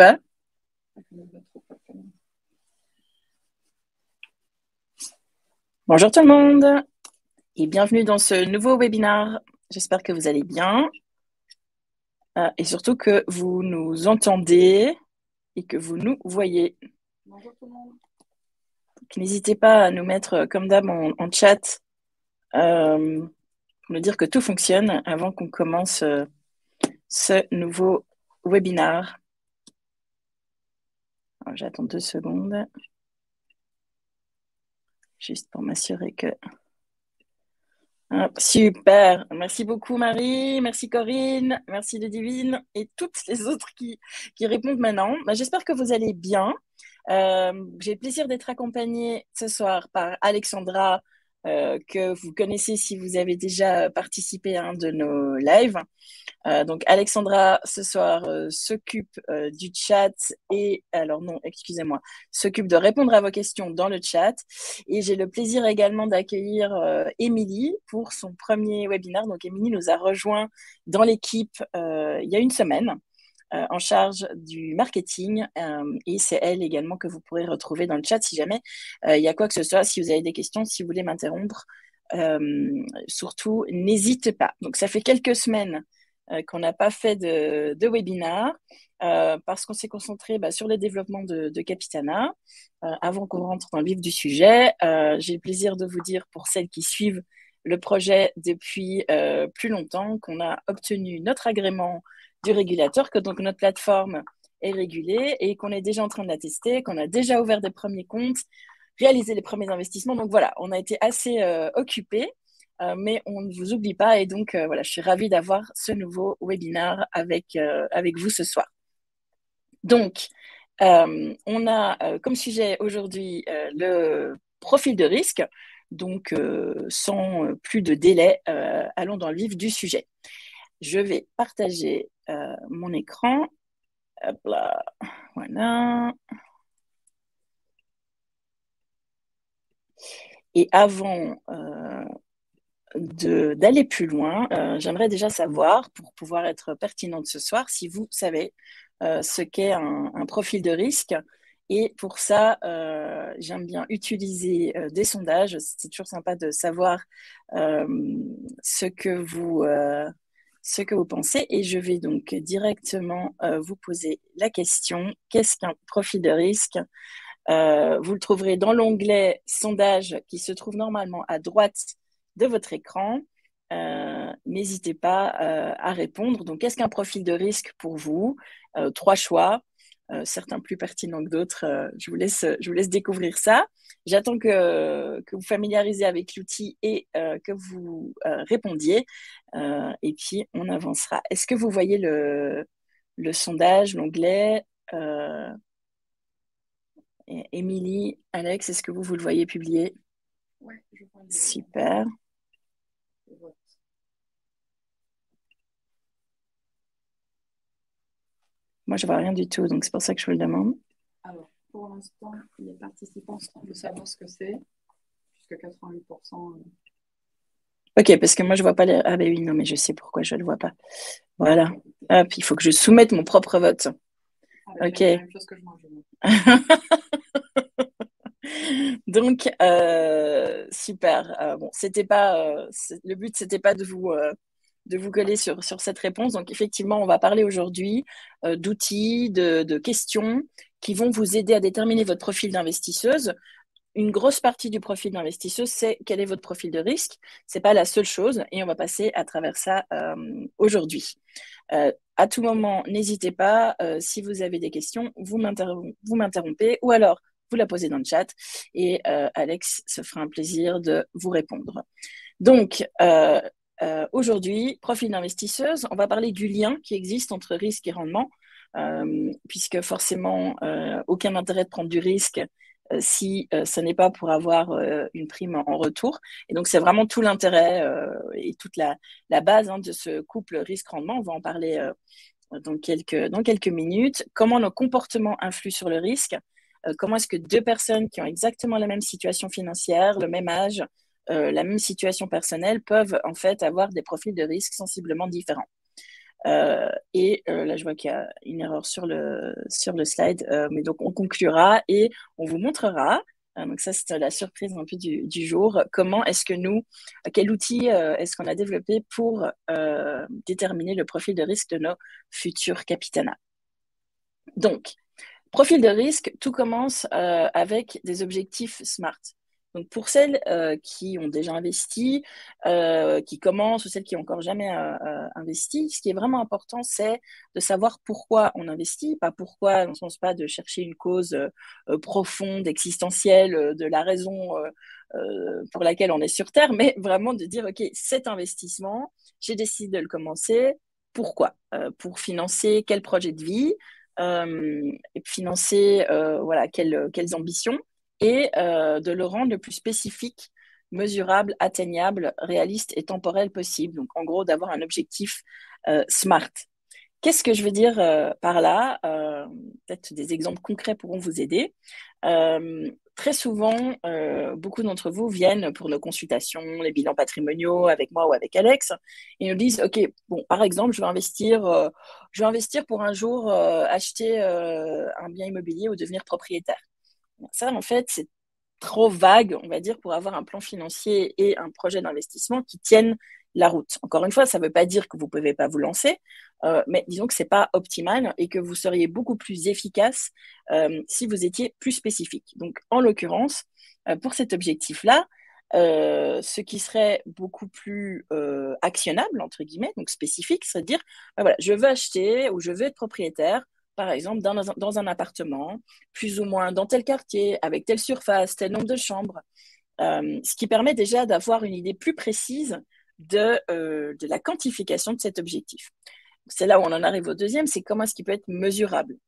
pas? Bonjour tout le monde et bienvenue dans ce nouveau webinaire. J'espère que vous allez bien et surtout que vous nous entendez et que vous nous voyez. Bonjour tout le monde. N'hésitez pas à nous mettre comme d'hab en chat pour nous dire que tout fonctionne avant qu'on commence ce nouveau webinaire. J'attends 2 secondes juste pour m'assurer que... Super, merci beaucoup Marie, merci Corinne, merci Ludivine et toutes les autres qui répondent maintenant. J'espère que vous allez bien. J'ai le plaisir d'être accompagnée ce soir par Alexandra, que vous connaissez si vous avez déjà participé à un de nos lives. Donc Alexandra ce soir s'occupe du chat et alors non, excusez-moi, s'occupe de répondre à vos questions dans le chat et j'ai le plaisir également d'accueillir Émilie pour son premier webinaire. Donc Émilie nous a rejoint dans l'équipe il y a une semaine en charge du marketing et c'est elle également que vous pourrez retrouver dans le chat si jamais il y a quoi que ce soit, si vous avez des questions, si vous voulez m'interrompre, surtout n'hésitez pas. Donc ça fait quelques semaines qu'on n'a pas fait de webinaire parce qu'on s'est concentré sur le développement de Capitana. Avant qu'on rentre dans le vif du sujet, j'ai le plaisir de vous dire pour celles qui suivent le projet depuis plus longtemps qu'on a obtenu notre agrément du régulateur, que donc notre plateforme est régulée et qu'on est déjà en train de la tester, qu'on a déjà ouvert des premiers comptes, réalisé les premiers investissements. Donc voilà, on a été assez occupés. Mais on ne vous oublie pas et donc voilà, je suis ravie d'avoir ce nouveau webinaire avec vous ce soir. Donc, on a comme sujet aujourd'hui le profil de risque. Donc, sans plus de délai, allons dans le vif du sujet. Je vais partager mon écran. Hop là, voilà. Et avant d'aller plus loin, j'aimerais déjà savoir, pour pouvoir être pertinente ce soir, si vous savez ce qu'est un profil de risque. Et pour ça, j'aime bien utiliser des sondages. C'est toujours sympa de savoir ce que vous pensez. Et je vais donc directement vous poser la question, qu'est-ce qu'un profil de risque? Vous le trouverez dans l'onglet sondage qui se trouve normalement à droite de votre écran. N'hésitez pas à répondre. Donc, qu'est-ce qu'un profil de risque pour vous? 3 choix, certains plus pertinents que d'autres. Je vous laisse découvrir ça. J'attends que vous familiarisez avec l'outil et que vous répondiez. Et puis, on avancera. Est-ce que vous voyez le sondage, l'onglet Émilie, Alex, est-ce que vous le voyez publié? Oui, je vois Super. le vote. Moi, je vois rien du tout, donc c'est pour ça que je vous le demande. Alors, pour l'instant, les participants semblent savoir ce que c'est, puisque 88%. Ok, parce que moi, je vois pas les... Ah ben oui, non, mais je sais pourquoi je ne le vois pas. Voilà. Hop, il faut que je soumette mon propre vote. Ok. La même chose que je mange. Donc, super. Bon, c'était pas le but, c'était pas de vous coller sur cette réponse. Donc, effectivement, on va parler aujourd'hui d'outils, de questions qui vont vous aider à déterminer votre profil d'investisseuse. Une grosse partie du profil d'investisseuse, c'est quel est votre profil de risque. C'est pas la seule chose, et on va passer à travers ça aujourd'hui. À tout moment, n'hésitez pas. Si vous avez des questions, vous m'interrompez ou alors vous la posez dans le chat et Alex se fera un plaisir de vous répondre. Donc, aujourd'hui, profil d'investisseuse, on va parler du lien qui existe entre risque et rendement, puisque forcément, aucun intérêt de prendre du risque si ce n'est pas pour avoir une prime en retour. Et donc, c'est vraiment tout l'intérêt et toute la base de ce couple risque-rendement. On va en parler dans quelques minutes. Comment nos comportements influent sur le risque? Comment est-ce que deux personnes qui ont exactement la même situation financière, le même âge, la même situation personnelle peuvent en fait avoir des profils de risque sensiblement différents? Là, je vois qu'il y a une erreur sur le slide, mais donc on conclura et on vous montrera. Donc ça, c'est la surprise un peu du jour. Comment est-ce que nous, quel outil est-ce qu'on a développé pour déterminer le profil de risque de nos futurs capitanats? Donc, profil de risque, tout commence avec des objectifs SMART. Donc pour celles qui ont déjà investi, qui commencent ou celles qui n'ont encore jamais investi, ce qui est vraiment important, c'est de savoir pourquoi on investit, pas pourquoi, dans le sens pas de chercher une cause profonde, existentielle, de la raison pour laquelle on est sur Terre, mais vraiment de dire, OK, cet investissement, j'ai décidé de le commencer, pourquoi pour financer quel projet de vie et financer voilà, quelles ambitions et de le rendre le plus spécifique, mesurable, atteignable, réaliste et temporel possible. Donc, en gros, d'avoir un objectif SMART. Qu'est-ce que je veux dire par là peut-être des exemples concrets pourront vous aider. Très souvent, beaucoup d'entre vous viennent pour nos consultations, les bilans patrimoniaux avec moi ou avec Alex, et nous disent, OK, bon, par exemple, je vais investir pour un jour acheter un bien immobilier ou devenir propriétaire. Ça, en fait, c'est trop vague, on va dire, pour avoir un plan financier et un projet d'investissement qui tiennent la route. Encore une fois, ça ne veut pas dire que vous ne pouvez pas vous lancer, mais disons que ce n'est pas optimal et que vous seriez beaucoup plus efficace si vous étiez plus spécifique. Donc, en l'occurrence, pour cet objectif-là, ce qui serait beaucoup plus actionnable, entre guillemets, donc spécifique, c'est de dire, ben voilà, je veux acheter ou je veux être propriétaire par exemple, dans un appartement, plus ou moins dans tel quartier, avec telle surface, tel nombre de chambres, ce qui permet déjà d'avoir une idée plus précise de la quantification de cet objectif. C'est là où on en arrive au deuxième, c'est comment est-ce qu'il peut être mesurable.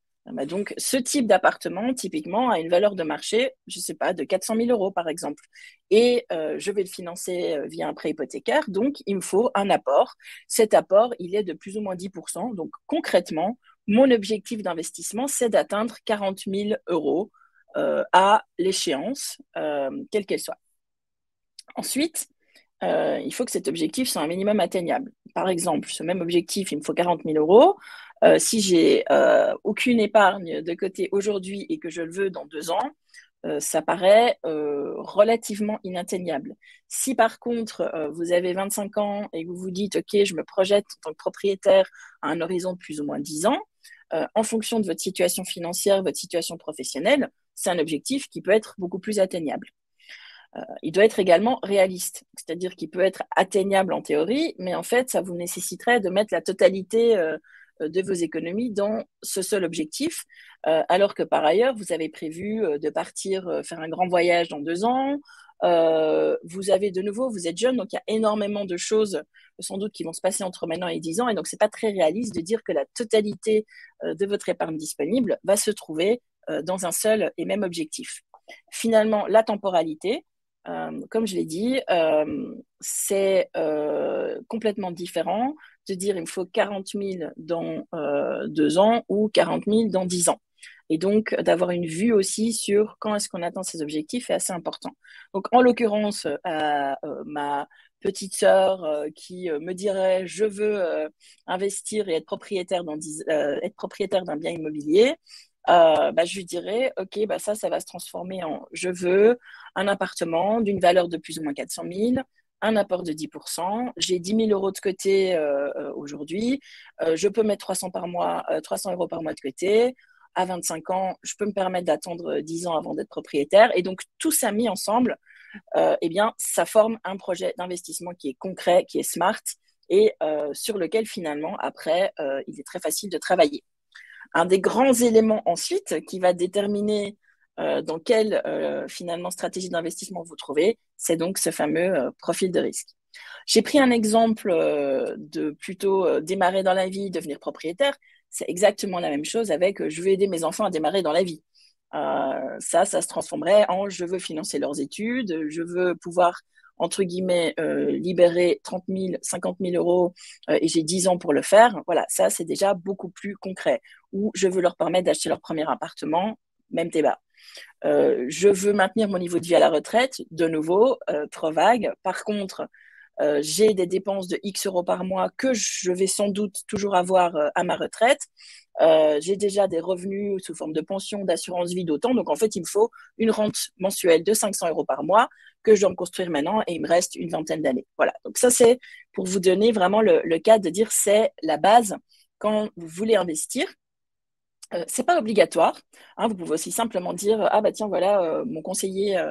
Donc, ce type d'appartement, typiquement, a une valeur de marché, je ne sais pas, de 400 000 euros, par exemple. Et je vais le financer via un prêt hypothécaire, donc il me faut un apport. Cet apport, il est de plus ou moins 10%. Donc, concrètement, mon objectif d'investissement, c'est d'atteindre 40 000 euros à l'échéance, quelle qu'elle soit. Ensuite, il faut que cet objectif soit un minimum atteignable. Par exemple, ce même objectif, il me faut 40 000 euros. Si j'ai aucune épargne de côté aujourd'hui et que je le veux dans 2 ans, ça paraît relativement inatteignable. Si par contre, vous avez 25 ans et que vous vous dites, OK, je me projette en tant que propriétaire à un horizon de plus ou moins 10 ans, en fonction de votre situation financière, votre situation professionnelle, c'est un objectif qui peut être beaucoup plus atteignable. Il doit être également réaliste, c'est-à-dire qu'il peut être atteignable en théorie, mais en fait, ça vous nécessiterait de mettre la totalité de vos économies dans ce seul objectif, alors que par ailleurs, vous avez prévu de partir faire un grand voyage dans 2 ans. Vous avez de nouveau, vous êtes jeune, donc il y a énormément de choses sans doute qui vont se passer entre maintenant et 10 ans, et donc c'est pas très réaliste de dire que la totalité de votre épargne disponible va se trouver dans un seul et même objectif. Finalement, la temporalité, comme je l'ai dit, c'est complètement différent de dire il me faut 40 000 dans 2 ans ou 40 000 dans 10 ans. Et donc, d'avoir une vue aussi sur quand est-ce qu'on atteint ces objectifs est assez important. Donc, en l'occurrence, ma petite sœur qui me dirait je veux investir et être propriétaire être propriétaire d'un bien immobilier, je lui dirais, OK, ça va se transformer en je veux un appartement d'une valeur de plus ou moins 400 000, un apport de 10%, j'ai 10 000 euros de côté aujourd'hui, je peux mettre 300 euros par mois de côté. À 25 ans, je peux me permettre d'attendre 10 ans avant d'être propriétaire. Et donc, tout ça mis ensemble, eh bien, ça forme un projet d'investissement qui est concret, qui est smart et sur lequel, finalement, après, il est très facile de travailler. Un des grands éléments ensuite qui va déterminer dans quelle finalement stratégie d'investissement vous trouvez, c'est donc ce fameux profil de risque. J'ai pris un exemple de plutôt démarrer dans la vie, devenir propriétaire. C'est exactement la même chose avec je veux aider mes enfants à démarrer dans la vie. Ça se transformerait en je veux financer leurs études, je veux pouvoir entre guillemets, libérer 30 000, 50 000 euros et j'ai 10 ans pour le faire. Voilà, ça, c'est déjà beaucoup plus concret. Ou je veux leur permettre d'acheter leur premier appartement, même débat. Je veux maintenir mon niveau de vie à la retraite, de nouveau, trop vague. Par contre, j'ai des dépenses de X euros par mois que je vais sans doute toujours avoir à ma retraite. J'ai déjà des revenus sous forme de pension, d'assurance vie d'autant. Donc, en fait, il me faut une rente mensuelle de 500 euros par mois que je dois me construire maintenant et il me reste une vingtaine d'années. Voilà. Donc, ça, c'est pour vous donner vraiment le cas de dire c'est la base quand vous voulez investir. C'est pas obligatoire. Hein, vous pouvez aussi simplement dire ah bah tiens voilà mon conseiller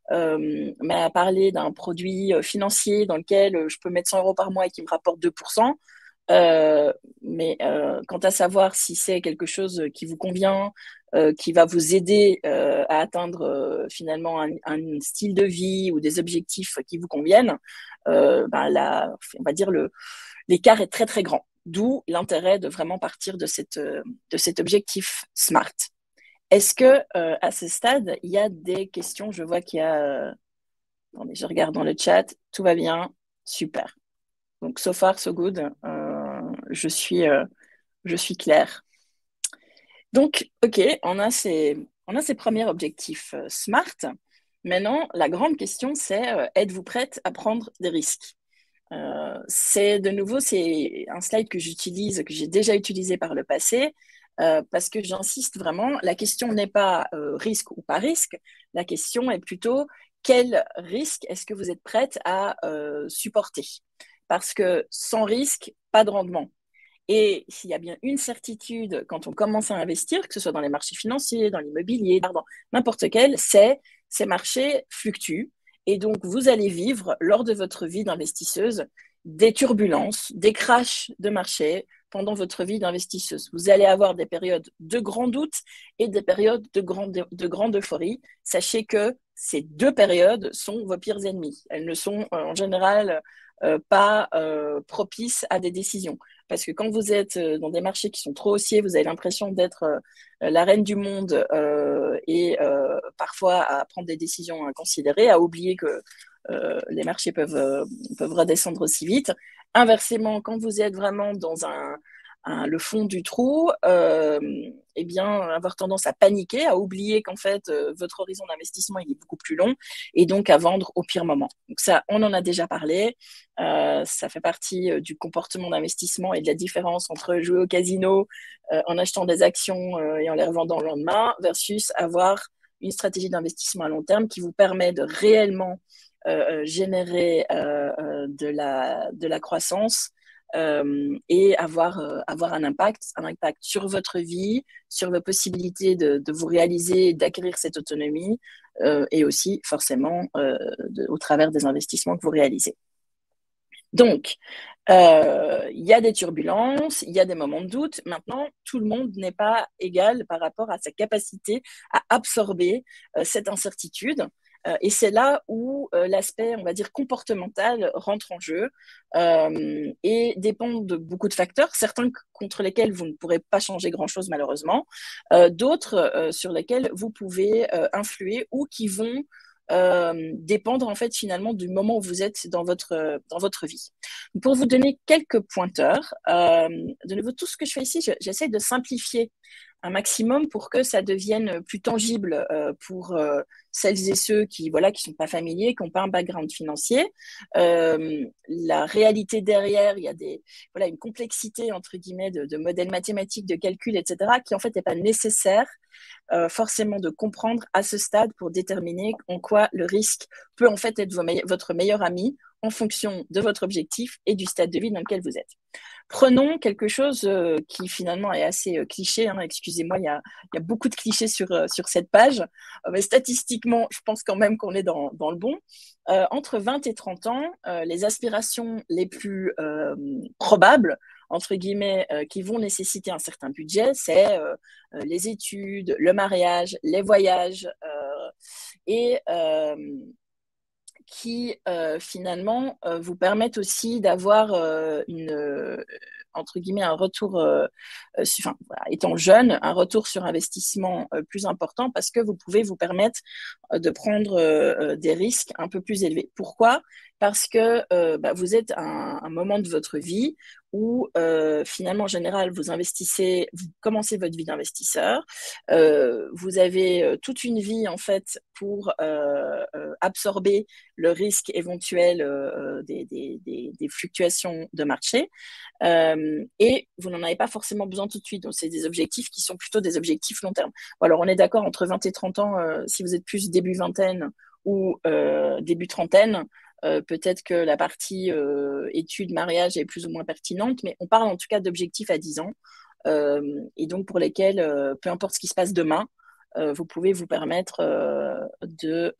m'a parlé d'un produit financier dans lequel je peux mettre 100 euros par mois et qui me rapporte 2%. Mais quant à savoir si c'est quelque chose qui vous convient, qui va vous aider à atteindre finalement un style de vie ou des objectifs qui vous conviennent, ben là, on va dire l'écart est très très grand. D'où l'intérêt de vraiment partir de cet objectif SMART. Est-ce que à ce stade, il y a des questions? Je vois qu'il y a. Attendez, je regarde dans le chat. Tout va bien. Super. Donc, so far, so good. Je suis claire. Donc, OK, on a ces premiers objectifs SMART. Maintenant, la grande question, c'est êtes-vous prête à prendre des risques? C'est de nouveau, c'est un slide que j'utilise, que j'ai déjà utilisé par le passé, parce que j'insiste vraiment, la question n'est pas risque ou pas risque, la question est plutôt quel risque est-ce que vous êtes prête à supporter? Parce que sans risque, pas de rendement. Et s'il y a bien une certitude quand on commence à investir, que ce soit dans les marchés financiers, dans l'immobilier, dans n'importe quel, c'est ces marchés fluctuent. Et donc, vous allez vivre, lors de votre vie d'investisseuse, des turbulences, des crashs de marché pendant votre vie d'investisseuse. Vous allez avoir des périodes de grand doute et des périodes de grande euphorie. Sachez que ces deux périodes sont vos pires ennemis. Elles ne sont en général pas propices à des décisions. Parce que quand vous êtes dans des marchés qui sont trop haussiers, vous avez l'impression d'être la reine du monde et parfois à prendre des décisions inconsidérées, à oublier que les marchés peuvent redescendre aussi vite. Inversement, quand vous êtes vraiment dans le fond du trou, eh bien, avoir tendance à paniquer, à oublier qu'en fait, votre horizon d'investissement, il est beaucoup plus long et donc à vendre au pire moment. Donc ça, on en a déjà parlé. Ça fait partie du comportement d'investissement et de la différence entre jouer au casino en achetant des actions et en les revendant le lendemain versus avoir une stratégie d'investissement à long terme qui vous permet de réellement générer de la croissance et avoir un impact sur votre vie, sur vos possibilités de vous réaliser, d'acquérir cette autonomie et aussi forcément au travers des investissements que vous réalisez. Donc, il y a des turbulences, il y a des moments de doute. Maintenant, tout le monde n'est pas égal par rapport à sa capacité à absorber cette incertitude. Et c'est là où l'aspect, on va dire, comportemental rentre en jeu et dépend de beaucoup de facteurs, certains contre lesquels vous ne pourrez pas changer grand-chose malheureusement, d'autres sur lesquels vous pouvez influer ou qui vont dépendre en fait finalement du moment où vous êtes dans votre vie. Pour vous donner quelques pointeurs, de nouveau, tout ce que je fais ici, j'essaie de simplifier un maximum pour que ça devienne plus tangible pour celles et ceux qui voilà qui sont pas familiers, qui n'ont pas un background financier. La réalité derrière, il y a voilà une complexité entre guillemets de modèles mathématiques, de calculs, etc., qui en fait n'est pas nécessaire forcément de comprendre à ce stade pour déterminer en quoi le risque peut en fait être votre meilleur ami en fonction de votre objectif et du stade de vie dans lequel vous êtes. Prenons quelque chose qui finalement est assez cliché. Hein, excusez-moi, il y a beaucoup de clichés sur cette page. Mais statistiquement, je pense quand même qu'on est dans le bon. Entre 20 et 30 ans, les aspirations les plus probables, entre guillemets, qui vont nécessiter un certain budget, c'est les études, le mariage, les voyages et qui finalement vous permettent aussi d'avoir entre guillemets un retour, enfin, voilà, étant jeune, un retour sur investissement plus important parce que vous pouvez vous permettre de prendre des risques un peu plus élevés. Pourquoi? Parce que vous êtes à un moment de votre vie où finalement, en général, vous investissez, vous commencez votre vie d'investisseur, vous avez toute une vie en fait pour absorber le risque éventuel des fluctuations de marché. Et vous n'en avez pas forcément besoin tout de suite. Donc, c'est des objectifs qui sont plutôt des objectifs long terme. Bon, alors, on est d'accord, entre 20 et 30 ans, si vous êtes plus début vingtaine ou début trentaine, peut-être que la partie études, mariage est plus ou moins pertinente, mais on parle en tout cas d'objectifs à 10 ans, et donc pour lesquels, peu importe ce qui se passe demain, vous pouvez vous permettre de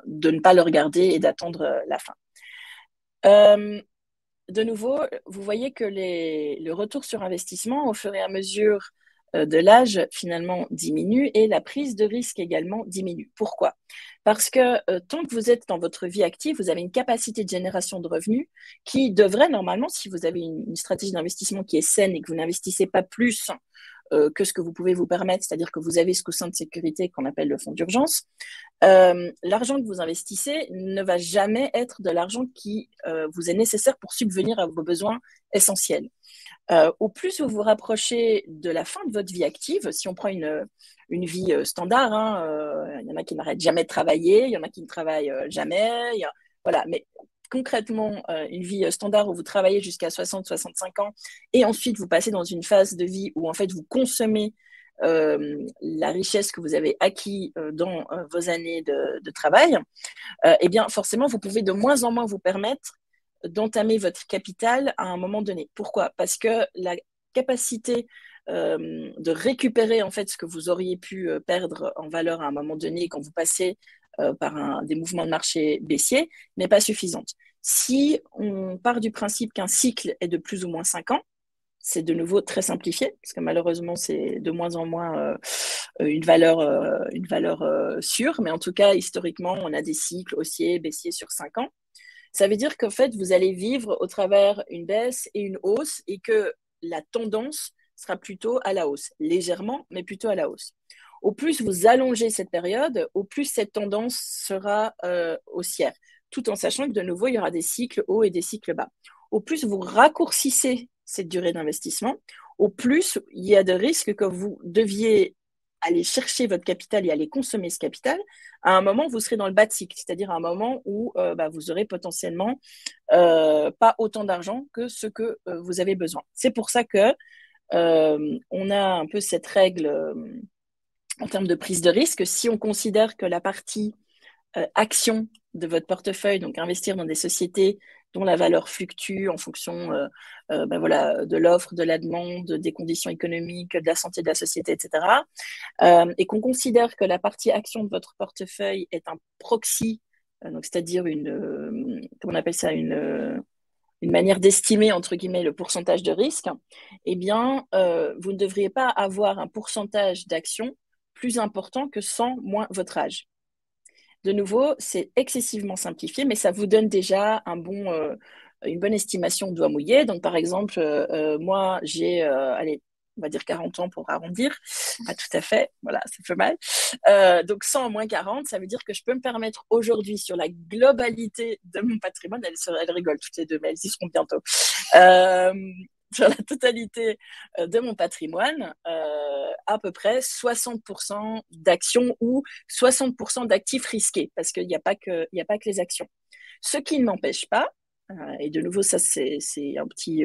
ne pas le regarder et d'attendre la fin. De nouveau, vous voyez que le retour sur investissement, au fur et à mesure de l'âge, finalement, diminue et la prise de risque également diminue. Pourquoi? Parce que tant que vous êtes dans votre vie active, vous avez une capacité de génération de revenus qui devrait normalement, si vous avez une stratégie d'investissement qui est saine et que vous n'investissez pas plus que ce que vous pouvez vous permettre, c'est-à-dire que vous avez ce coussin de sécurité qu'on appelle le fonds d'urgence, l'argent que vous investissez ne va jamais être de l'argent qui vous est nécessaire pour subvenir à vos besoins essentiels. Au plus vous vous rapprochez de la fin de votre vie active, si on prend une vie standard, hein, y en a qui n'arrêtent jamais de travailler, il y en a qui ne travaillent jamais, voilà, mais concrètement, une vie standard où vous travaillez jusqu'à 60-65 ans et ensuite vous passez dans une phase de vie où en fait vous consommez la richesse que vous avez acquis dans vos années de travail, eh bien forcément vous pouvez de moins en moins vous permettre d'entamer votre capital à un moment donné. Pourquoi? Parce que la capacité de récupérer en fait ce que vous auriez pu perdre en valeur à un moment donné quand vous passez par des mouvements de marché baissiers n'est pas suffisante. Si on part du principe qu'un cycle est de plus ou moins 5 ans, c'est de nouveau très simplifié, parce que malheureusement, c'est de moins en moins une valeur sûre, mais en tout cas, historiquement, on a des cycles haussiers, baissiers sur 5 ans. Ça veut dire qu'en fait, vous allez vivre au travers une baisse et une hausse et que la tendance sera plutôt à la hausse, légèrement, mais plutôt à la hausse. Au plus vous allongez cette période, au plus cette tendance sera haussière, tout en sachant que de nouveau, il y aura des cycles hauts et des cycles bas. Au plus vous raccourcissez cette durée d'investissement, au plus il y a de risques que vous deviez aller chercher votre capital et aller consommer ce capital, à un moment, vous serez dans le bas de cycle, c'est-à-dire à un moment où vous aurez potentiellement pas autant d'argent que ce que vous avez besoin. C'est pour ça que on a un peu cette règle en termes de prise de risque. Si on considère que la partie action de votre portefeuille, donc investir dans des sociétés dont la valeur fluctue en fonction voilà, de l'offre, de la demande, des conditions économiques, de la santé de la société, etc. Et qu'on considère que la partie action de votre portefeuille est un proxy, donc c'est-à-dire comment on appelle ça, une manière d'estimer, entre guillemets, le pourcentage de risque, eh bien, vous ne devriez pas avoir un pourcentage d'actions plus important que 100 moins votre âge. De nouveau, c'est excessivement simplifié, mais ça vous donne déjà une bonne estimation de doigt mouillé. Donc, par exemple, moi, j'ai, allez, on va dire 40 ans pour arrondir. Pas tout à fait, voilà, ça fait mal. Donc, 100 moins 40, ça veut dire que je peux me permettre aujourd'hui, sur la globalité de mon patrimoine, elles rigolent toutes les deux, mais elles y seront bientôt. Sur la totalité de mon patrimoine, à peu près 60% d'actions ou 60% d'actifs risqués, parce qu'il n'y a pas que les actions. Ce qui ne m'empêche pas, et de nouveau, ça c'est un petit,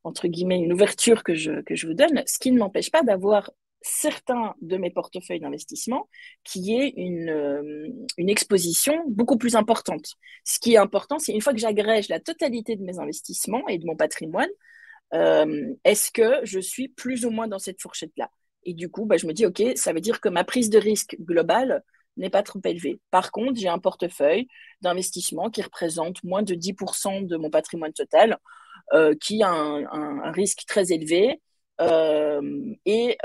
entre guillemets, une ouverture que je vous donne, ce qui ne m'empêche pas d'avoir certains de mes portefeuilles d'investissement qui est une exposition beaucoup plus importante. Ce qui est important, c'est une fois que j'agrège la totalité de mes investissements et de mon patrimoine, est-ce que je suis plus ou moins dans cette fourchette-là? Et du coup, je me dis, OK, ça veut dire que ma prise de risque globale n'est pas trop élevée. Par contre, j'ai un portefeuille d'investissement qui représente moins de 10% de mon patrimoine total, qui a un risque très élevé et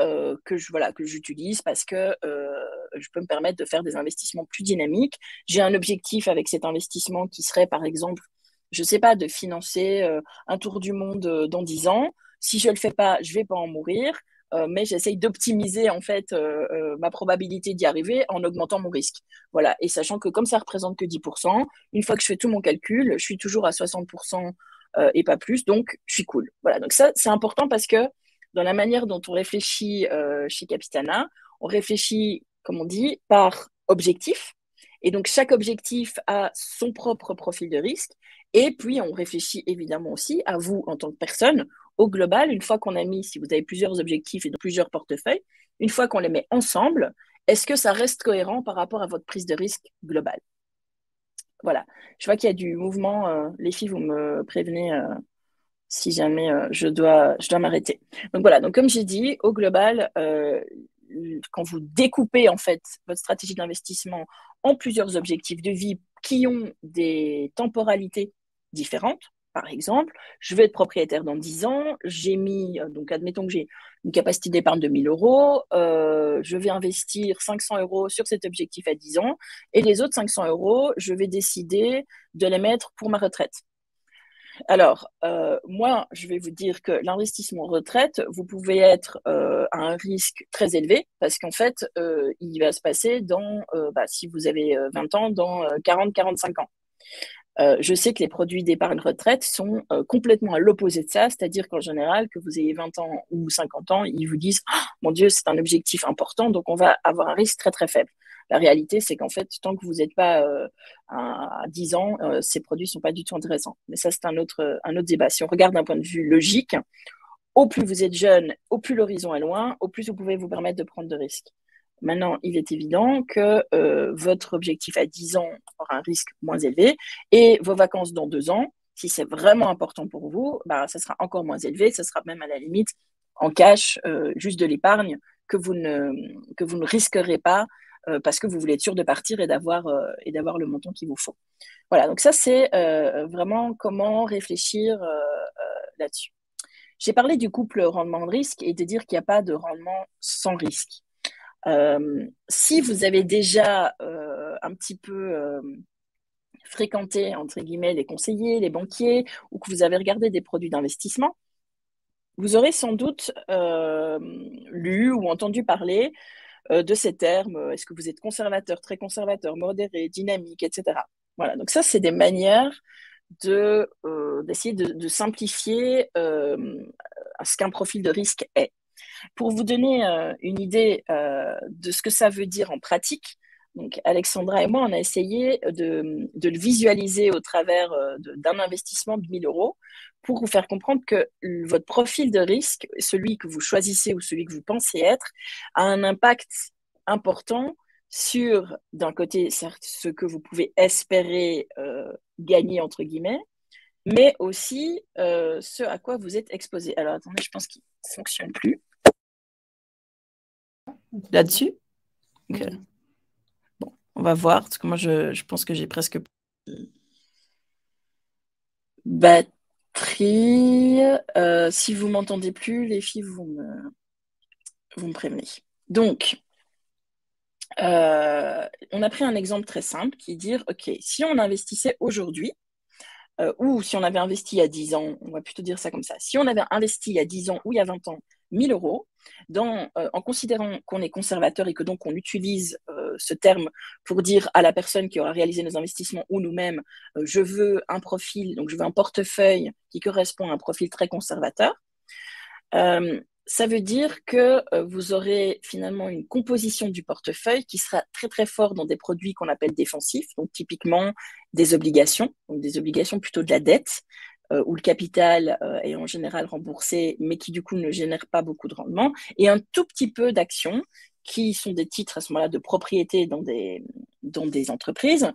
que j'utilise parce que je peux me permettre de faire des investissements plus dynamiques. J'ai un objectif avec cet investissement qui serait, par exemple, je ne sais pas, de financer un tour du monde dans 10 ans. Si je ne le fais pas, je ne vais pas en mourir, mais j'essaye d'optimiser en fait ma probabilité d'y arriver en augmentant mon risque. Voilà, et sachant que comme ça représente que 10%, une fois que je fais tout mon calcul, je suis toujours à 60% et pas plus, donc je suis cool. Voilà, donc ça, c'est important parce que dans la manière dont on réfléchit chez Capitana, on réfléchit, comme on dit, par objectif. Et donc, chaque objectif a son propre profil de risque. Et puis, on réfléchit évidemment aussi à vous en tant que personne, au global, une fois qu'on a mis, si vous avez plusieurs objectifs et donc plusieurs portefeuilles, une fois qu'on les met ensemble, est-ce que ça reste cohérent par rapport à votre prise de risque globale? Voilà. Je vois qu'il y a du mouvement. Les filles, vous me prévenez si jamais je dois m'arrêter. Donc voilà, donc comme j'ai dit, au global, quand vous découpez en fait votre stratégie d'investissement en plusieurs objectifs de vie qui ont des temporalités différentes, par exemple, je vais être propriétaire dans 10 ans, j'ai mis, donc admettons que j'ai une capacité d'épargne de 1000 euros, je vais investir 500 euros sur cet objectif à 10 ans, et les autres 500 euros, je vais décider de les mettre pour ma retraite. Alors, moi, je vais vous dire que l'investissement retraite, vous pouvez être à un risque très élevé parce qu'en fait, il va se passer si vous avez 20 ans, dans 40-45 ans. Je sais que les produits d'épargne retraite sont complètement à l'opposé de ça, c'est-à-dire qu'en général, que vous ayez 20 ans ou 50 ans, ils vous disent oh, mon Dieu, c'est un objectif important, donc on va avoir un risque très très faible. La réalité, c'est qu'en fait, tant que vous n'êtes pas à 10 ans, ces produits ne sont pas du tout intéressants. Mais ça, c'est un autre débat. Si on regarde d'un point de vue logique, au plus vous êtes jeune, au plus l'horizon est loin, au plus vous pouvez vous permettre de prendre de risques. Maintenant, il est évident que votre objectif à 10 ans aura un risque moins élevé et vos vacances dans 2 ans, si c'est vraiment important pour vous, bah, ça sera encore moins élevé, ça sera même à la limite en cash, juste de l'épargne que vous ne risquerez pas parce que vous voulez être sûr de partir et d'avoir le montant qu'il vous faut. Voilà, donc ça, c'est vraiment comment réfléchir là-dessus. J'ai parlé du couple rendement de risque et de dire qu'il n'y a pas de rendement sans risque. Si vous avez déjà un petit peu fréquenté, entre guillemets, les conseillers, les banquiers, ou que vous avez regardé des produits d'investissement, vous aurez sans doute lu ou entendu parler de ces termes. Est-ce que vous êtes conservateur, très conservateur, modéré, dynamique, etc. Voilà, donc ça, c'est des manières d'essayer de simplifier ce qu'un profil de risque est. Pour vous donner une idée de ce que ça veut dire en pratique, donc Alexandra et moi, on a essayé de le visualiser au travers d'un investissement de 1000 euros pour vous faire comprendre que votre profil de risque, celui que vous choisissez ou celui que vous pensez être, a un impact important sur, d'un côté, certes, ce que vous pouvez espérer gagner, entre guillemets, mais aussi ce à quoi vous êtes exposé. Alors, attendez, je pense qu'il ne fonctionne plus là-dessus. Donc, bon, on va voir, parce que moi, je pense que j'ai presque batterie. Si vous m'entendez plus, les filles, vous me prévenez. Donc, on a pris un exemple très simple qui est dire, OK, si on investissait aujourd'hui, ou si on avait investi il y a 10 ans, on va plutôt dire ça comme ça, si on avait investi il y a 10 ans ou il y a 20 ans 1000 euros, en considérant qu'on est conservateur et que donc on utilise ce terme pour dire à la personne qui aura réalisé nos investissements ou nous-mêmes, je veux un profil, donc je veux un portefeuille qui correspond à un profil très conservateur, ça veut dire que vous aurez finalement une composition du portefeuille qui sera très très fort dans des produits qu'on appelle défensifs, donc typiquement des obligations, donc des obligations plutôt de la dette, où le capital est en général remboursé, mais qui du coup ne génère pas beaucoup de rendement, et un tout petit peu d'actions qui sont des titres à ce moment-là de propriété dans des entreprises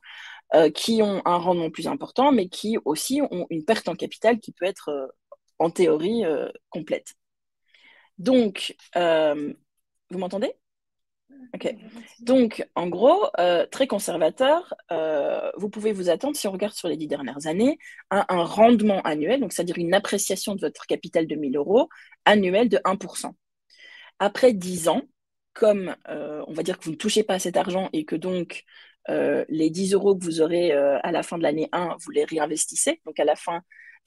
qui ont un rendement plus important, mais qui aussi ont une perte en capital qui peut être en théorie complète. Donc, vous m'entendez? Ok. Donc, en gros, très conservateur, vous pouvez vous attendre, si on regarde sur les 10 dernières années, à un rendement annuel, donc c'est-à-dire une appréciation de votre capital de 1000 euros annuel de 1%. Après 10 ans, comme on va dire que vous ne touchez pas à cet argent et que donc les 10 euros que vous aurez à la fin de l'année 1, vous les réinvestissez. Donc, à la fin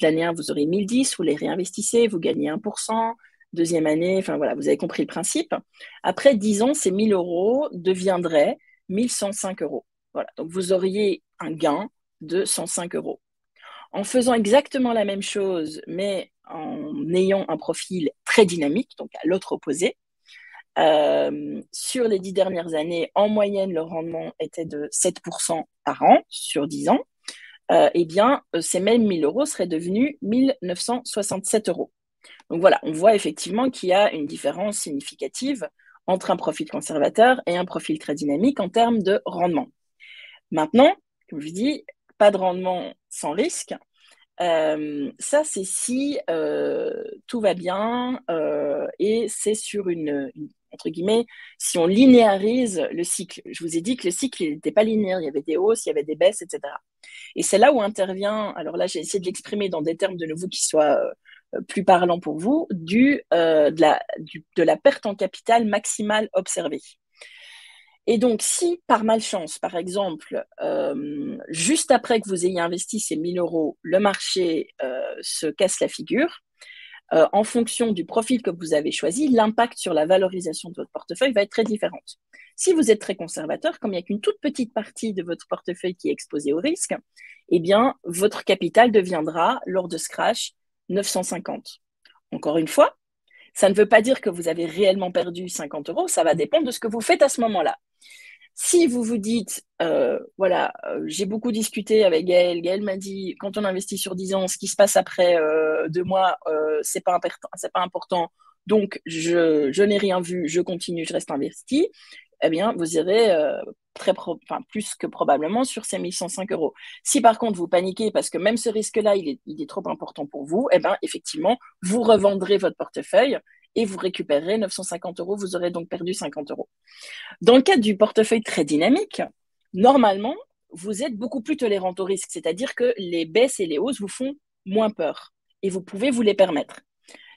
de l'année 1, vous aurez 1010, vous les réinvestissez, vous gagnez 1%. Deuxième année, enfin voilà, vous avez compris le principe. Après 10 ans, ces 1000 euros deviendraient 1105 euros. Voilà, donc vous auriez un gain de 105 euros. En faisant exactement la même chose, mais en ayant un profil très dynamique, donc à l'autre opposé, sur les 10 dernières années, en moyenne, le rendement était de 7% par an sur 10 ans. Eh bien, ces mêmes 1 000 € seraient devenus 1 967 euros. Donc voilà, on voit effectivement qu'il y a une différence significative entre un profil conservateur et un profil très dynamique en termes de rendement. Maintenant, comme je dis, pas de rendement sans risque. Ça, c'est si tout va bien et c'est sur entre guillemets, si on linéarise le cycle. Je vous ai dit que le cycle n'était pas linéaire, il y avait des hausses, il y avait des baisses, etc. Et c'est là où intervient, alors là, j'ai essayé de l'exprimer dans des termes de nouveau qui soient plus parlants pour vous, de la perte en capital maximale observée. Et donc, si par malchance, par exemple, juste après que vous ayez investi ces 1 000 €, le marché se casse la figure, en fonction du profil que vous avez choisi, l'impact sur la valorisation de votre portefeuille va être très différent. Si vous êtes très conservateur, comme il n'y a qu'une toute petite partie de votre portefeuille qui est exposée au risque, eh bien, votre capital deviendra, lors de ce crash, 950. Encore une fois, ça ne veut pas dire que vous avez réellement perdu 50 €, ça va dépendre de ce que vous faites à ce moment-là. Si vous vous dites, voilà, j'ai beaucoup discuté avec Gaël, Gaël m'a dit, quand on investit sur 10 ans, ce qui se passe après 2 mois, c'est pas important, donc je n'ai rien vu, je continue, je reste investi, eh bien, vous irez plus que probablement sur ces 1 105 €. Si par contre vous paniquez parce que même ce risque-là, il est trop important pour vous, eh bien, effectivement, vous revendrez votre portefeuille et vous récupérerez 950 €, vous aurez donc perdu 50 €. Dans le cas du portefeuille très dynamique, normalement, vous êtes beaucoup plus tolérant au risque, c'est-à-dire que les baisses et les hausses vous font moins peur et vous pouvez vous les permettre.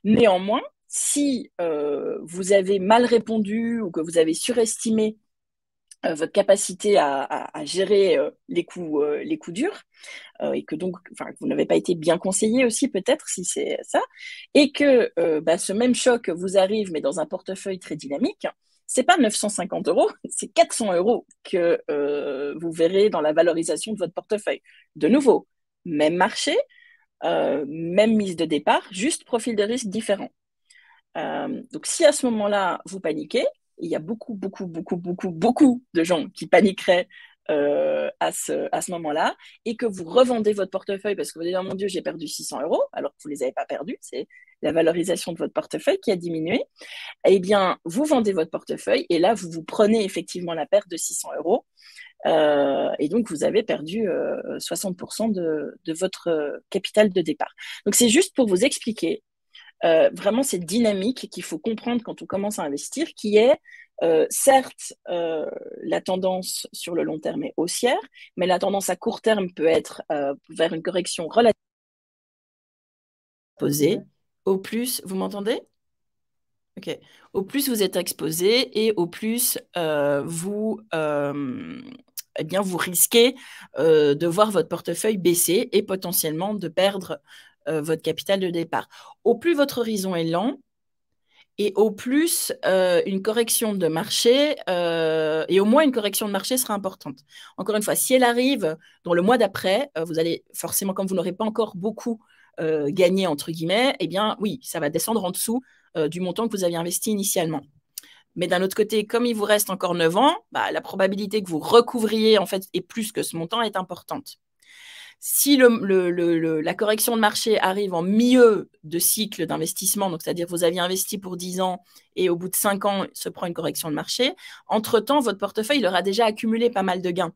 Néanmoins, si vous avez mal répondu ou que vous avez surestimé votre capacité à gérer les coups durs, et que donc vous n'avez pas été bien conseillé aussi peut-être si c'est ça, et que ce même choc vous arrive mais dans un portefeuille très dynamique, c'est pas 950 €, c'est 400 € que vous verrez dans la valorisation de votre portefeuille. De nouveau, même marché, même mise de départ, juste profil de risque différent. Donc si à ce moment-là vous paniquez, il y a beaucoup de gens qui paniqueraient à ce moment-là, et que vous revendez votre portefeuille parce que vous dites oh mon Dieu, j'ai perdu 600 € alors que vous ne les avez pas perdus, c'est la valorisation de votre portefeuille qui a diminué. Eh bien, vous vendez votre portefeuille et là, vous prenez effectivement la perte de 600 €. Et donc, vous avez perdu 60% de votre capital de départ. Donc, c'est juste pour vous expliquer vraiment cette dynamique qu'il faut comprendre quand on commence à investir, qui est certes la tendance sur le long terme est haussière, mais la tendance à court terme peut être vers une correction relativement posée. Au plus, vous m'entendez? Ok. Au plus vous êtes exposé et au plus eh bien, vous risquez de voir votre portefeuille baisser et potentiellement de perdre votre capital de départ. Au plus votre horizon est lent et au plus une correction de marché, et au moins une correction de marché sera importante. Encore une fois, si elle arrive dans le mois d'après, vous allez forcément, comme vous n'aurez pas encore beaucoup gagné, entre guillemets, eh bien oui, ça va descendre en dessous du montant que vous aviez investi initialement. Mais d'un autre côté, comme il vous reste encore 9 ans, la probabilité que vous recouvriez en fait et plus que ce montant est importante. Si la correction de marché arrive en milieu de cycle d'investissement, donc c'est-à-dire vous aviez investi pour 10 ans et au bout de 5 ans, se prend une correction de marché, entre-temps, votre portefeuille il aura déjà accumulé pas mal de gains.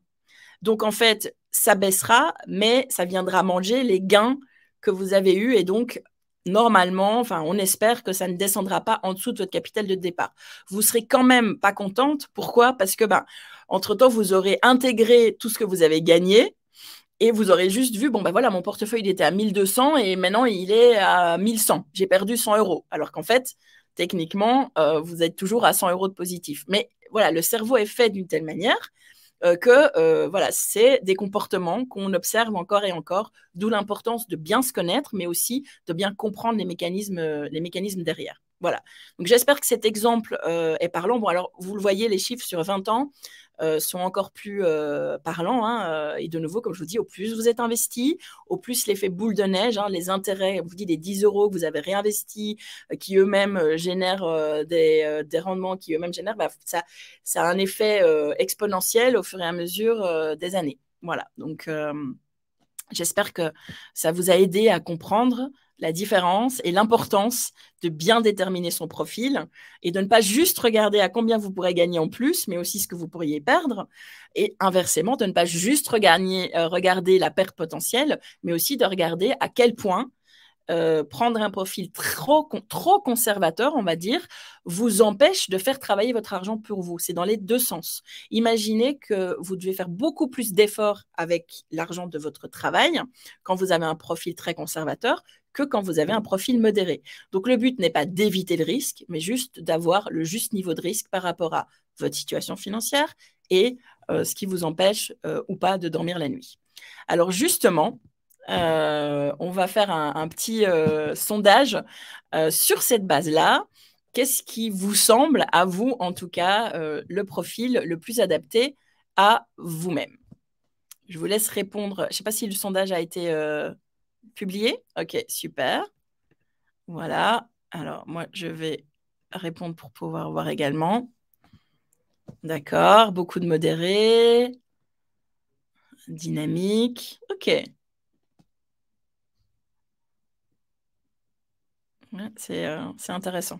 Donc en fait, ça baissera, mais ça viendra manger les gains que vous avez eus et donc normalement, on espère que ça ne descendra pas en dessous de votre capital de départ. Vous serez quand même pas contente. Pourquoi? Parce que entre-temps, vous aurez intégré tout ce que vous avez gagné et vous aurez juste vu, voilà, mon portefeuille il était à 1200 et maintenant il est à 1100. J'ai perdu 100 €. Alors qu'en fait, techniquement, vous êtes toujours à 100 € de positif. Mais voilà, le cerveau est fait d'une telle manière voilà, c'est des comportements qu'on observe encore et encore, d'où l'importance de bien se connaître, mais aussi de bien comprendre les mécanismes derrière. Voilà. Donc, j'espère que cet exemple est parlant. Bon, alors, vous le voyez, les chiffres sur 20 ans sont encore plus parlants. Hein, et de nouveau, comme je vous dis, au plus vous êtes investi, au plus l'effet boule de neige, hein, les intérêts, vous dites des 10 euros que vous avez réinvestis, qui eux-mêmes génèrent des rendements, qui eux-mêmes génèrent, bah, ça a un effet exponentiel au fur et à mesure des années. Voilà. Donc, j'espère que ça vous a aidé à comprendre la différence et l'importance de bien déterminer son profil et de ne pas juste regarder à combien vous pourrez gagner en plus, mais aussi ce que vous pourriez perdre. Et inversement, de ne pas juste regarder la perte potentielle, mais aussi de regarder à quel point prendre un profil trop conservateur, on va dire, vous empêche de faire travailler votre argent pour vous. C'est dans les deux sens. Imaginez que vous devez faire beaucoup plus d'efforts avec l'argent de votre travail quand vous avez un profil très conservateur que quand vous avez un profil modéré. Donc, le but n'est pas d'éviter le risque, mais juste d'avoir le juste niveau de risque par rapport à votre situation financière et ce qui vous empêche ou pas de dormir la nuit. Alors, justement, on va faire un petit sondage sur cette base-là. Qu'est-ce qui vous semble, à vous en tout cas, le profil le plus adapté à vous-même? Je vous laisse répondre. Je ne sais pas si le sondage a été publié. Ok, super. Voilà. Alors, moi, je vais répondre pour pouvoir voir également. D'accord. Beaucoup de modérés. Dynamique. Ok. Ouais, c'est intéressant.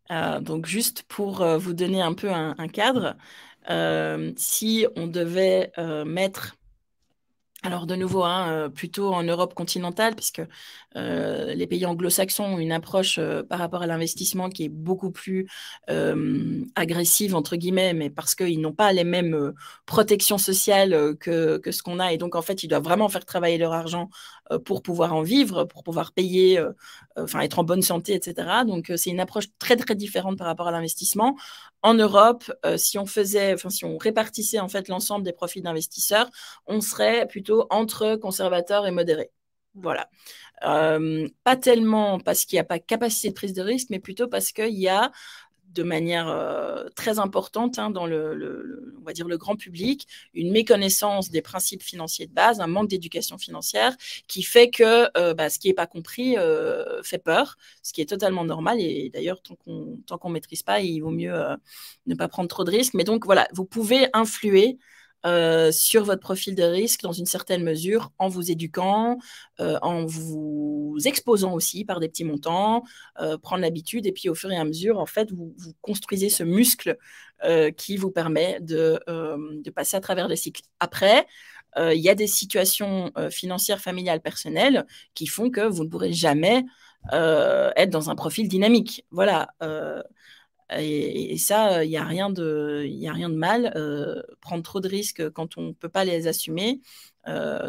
Donc, juste pour vous donner un peu un cadre, si on devait mettre, alors de nouveau, hein, plutôt en Europe continentale, puisque les pays anglo-saxons ont une approche par rapport à l'investissement qui est beaucoup plus agressive, entre guillemets, mais parce qu'ils n'ont pas les mêmes protections sociales que ce qu'on a. Et donc, en fait, ils doivent vraiment faire travailler leur argent pour pouvoir en vivre, pour pouvoir payer, enfin être en bonne santé, etc. Donc, c'est une approche très, très différente par rapport à l'investissement. En Europe, si on répartissait en fait l'ensemble des profits d'investisseurs, on serait plutôt entre conservateurs et modérés. Voilà. Pas tellement parce qu'il n'y a pas capacité de prise de risque, mais plutôt parce qu'il y a de manière très importante dans on va dire le grand public, une méconnaissance des principes financiers de base, un manque d'éducation financière qui fait que ce qui n'est pas compris fait peur, ce qui est totalement normal. Et d'ailleurs, tant qu'on ne maîtrise pas, il vaut mieux ne pas prendre trop de risques. Mais donc, voilà, vous pouvez influer sur votre profil de risque dans une certaine mesure en vous éduquant, en vous exposant aussi par des petits montants, prendre l'habitude et puis au fur et à mesure, en fait, vous construisez ce muscle qui vous permet de passer à travers les cycles. Après, il y a des situations financières, familiales, personnelles qui font que vous ne pourrez jamais être dans un profil dynamique. Voilà. Et ça, il n'y a rien de mal. Prendre trop de risques quand on ne peut pas les assumer,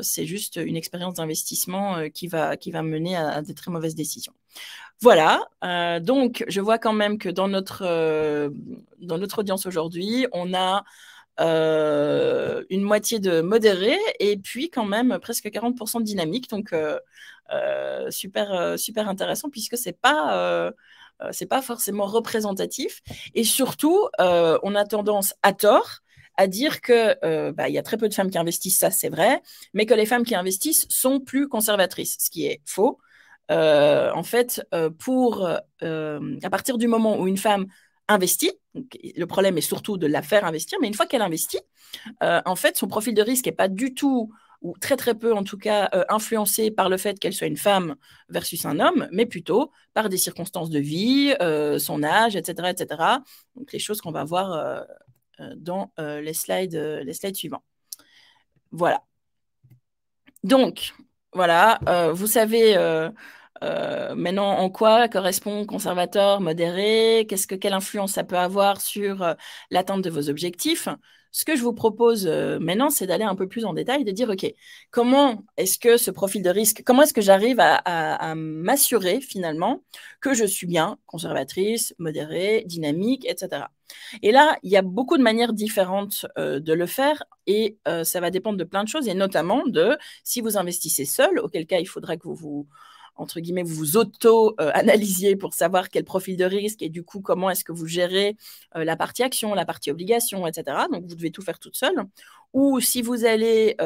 c'est juste une expérience d'investissement qui va mener à des très mauvaises décisions. Voilà, donc je vois quand même que dans notre audience aujourd'hui, on a une moitié de modérés et puis quand même presque 40% de dynamique. Donc, super intéressant puisque c'est pas forcément représentatif. Et surtout, on a tendance à tort à dire que y a très peu de femmes qui investissent, ça c'est vrai, mais que les femmes qui investissent sont plus conservatrices, ce qui est faux. En fait, à partir du moment où une femme investit, le problème est surtout de la faire investir, mais une fois qu'elle investit, en fait, son profil de risque n'est pas du tout, ou très très peu en tout cas, influencé par le fait qu'elle soit une femme versus un homme, mais plutôt par des circonstances de vie, son âge, etc., etc. Donc les choses qu'on va voir dans les slides suivants. Voilà. Donc, voilà, vous savez maintenant en quoi correspond conservateur, modéré, quelle influence ça peut avoir sur l'atteinte de vos objectifs. Ce que je vous propose maintenant, c'est d'aller un peu plus en détail, de dire, OK, comment est-ce que ce profil de risque, comment est-ce que j'arrive à m'assurer finalement que je suis bien conservatrice, modérée, dynamique, etc. Et là, il y a beaucoup de manières différentes de le faire et ça va dépendre de plein de choses et notamment de si vous investissez seul, auquel cas il faudra que vous entre guillemets, vous vous auto-analysiez pour savoir quel profil de risque et du coup, comment est-ce que vous gérez la partie action, la partie obligation, etc. Donc, vous devez tout faire toute seule. Ou si vous allez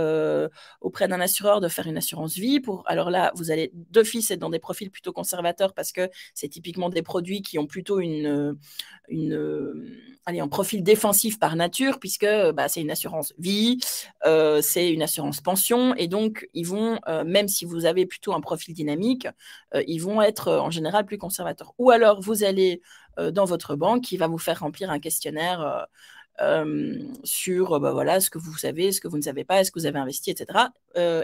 auprès d'un assureur de faire une assurance vie, alors là, vous allez d'office être dans des profils plutôt conservateurs parce que c'est typiquement des produits qui ont plutôt un profil défensif par nature, puisque c'est une assurance vie, c'est une assurance pension, et donc ils vont, même si vous avez plutôt un profil dynamique, ils vont être en général plus conservateurs. Ou alors vous allez dans votre banque qui va vous faire remplir un questionnaire sur voilà, ce que vous savez, ce que vous ne savez pas, est-ce que vous avez investi, etc.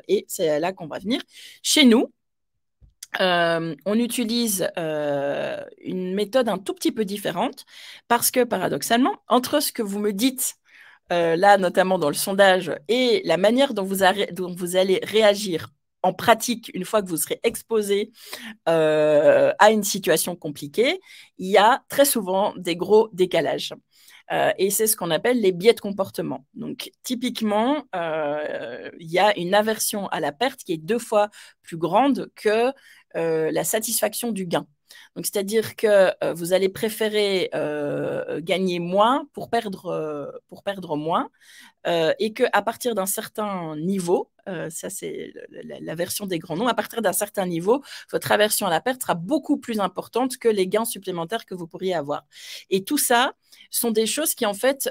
Et c'est là qu'on va venir. Chez nous, on utilise une méthode un tout petit peu différente parce que paradoxalement, entre ce que vous me dites là, notamment dans le sondage, et la manière dont vous allez réagir en pratique une fois que vous serez exposé à une situation compliquée, il y a très souvent des gros décalages. Et c'est ce qu'on appelle les biais de comportement. Donc, typiquement, il y a une aversion à la perte qui est 2 fois plus grande que la satisfaction du gain. Donc, c'est-à-dire que vous allez préférer gagner moins pour perdre moins, et qu'à partir d'un certain niveau, ça c'est la version des grands noms, à partir d'un certain niveau, votre aversion à la perte sera beaucoup plus importante que les gains supplémentaires que vous pourriez avoir. Et tout ça sont des choses qui en fait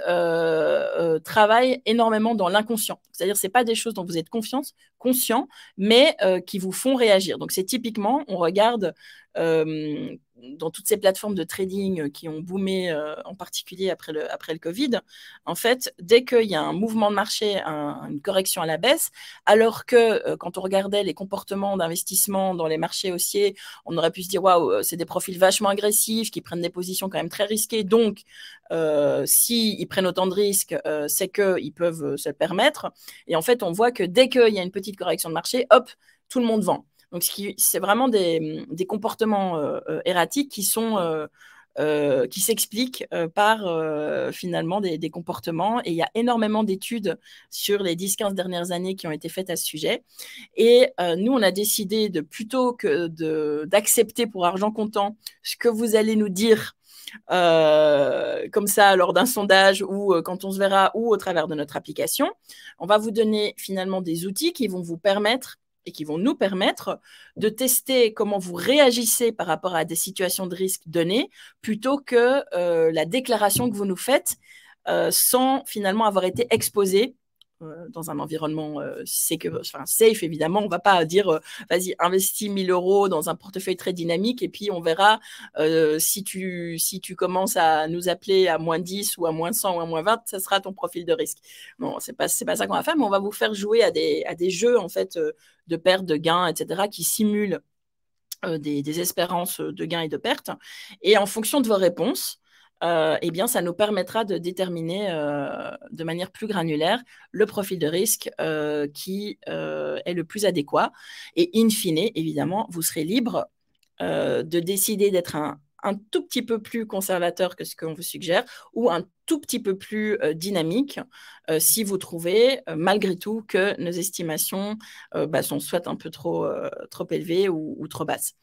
travaillent énormément dans l'inconscient. C'est-à-dire c'est pas des choses dont vous êtes conscient, mais qui vous font réagir. Donc c'est typiquement, on regarde dans toutes ces plateformes de trading qui ont boomé, en particulier après le Covid, en fait, dès qu'il y a un mouvement de marché, une correction à la baisse, alors que quand on regardait les comportements d'investissement dans les marchés haussiers, on aurait pu se dire, waouh, c'est des profils vachement agressifs, qui prennent des positions quand même très risquées, donc s'ils prennent autant de risques, c'est qu'ils peuvent se le permettre. Et en fait, on voit que dès qu'il y a une petite correction de marché, hop, tout le monde vend. Donc, c'est vraiment des comportements erratiques qui s'expliquent par finalement des comportements. Et il y a énormément d'études sur les 10-15 dernières années qui ont été faites à ce sujet. Et nous, on a décidé plutôt que d'accepter pour argent comptant ce que vous allez nous dire comme ça lors d'un sondage ou quand on se verra ou au travers de notre application, on va vous donner finalement des outils qui vont vous permettre et qui vont nous permettre de tester comment vous réagissez par rapport à des situations de risque données, plutôt que la déclaration que vous nous faites sans finalement avoir été exposé dans un environnement safe, évidemment. On ne va pas dire, vas-y, investis 1 000 € dans un portefeuille très dynamique et puis on verra si tu commences à nous appeler à -10 ou à -100 ou à -20, ça sera ton profil de risque. Non, c'est pas ça qu'on va faire, mais on va vous faire jouer à des jeux, en fait, de perte, de gains, etc., qui simulent des espérances de gains et de pertes. Et en fonction de vos réponses, eh bien, ça nous permettra de déterminer de manière plus granulaire le profil de risque qui est le plus adéquat. Et in fine, évidemment, vous serez libre de décider d'être un tout petit peu plus conservateur que ce qu'on vous suggère ou un tout petit peu plus dynamique si vous trouvez malgré tout que nos estimations sont soit un peu trop élevées ou trop basses.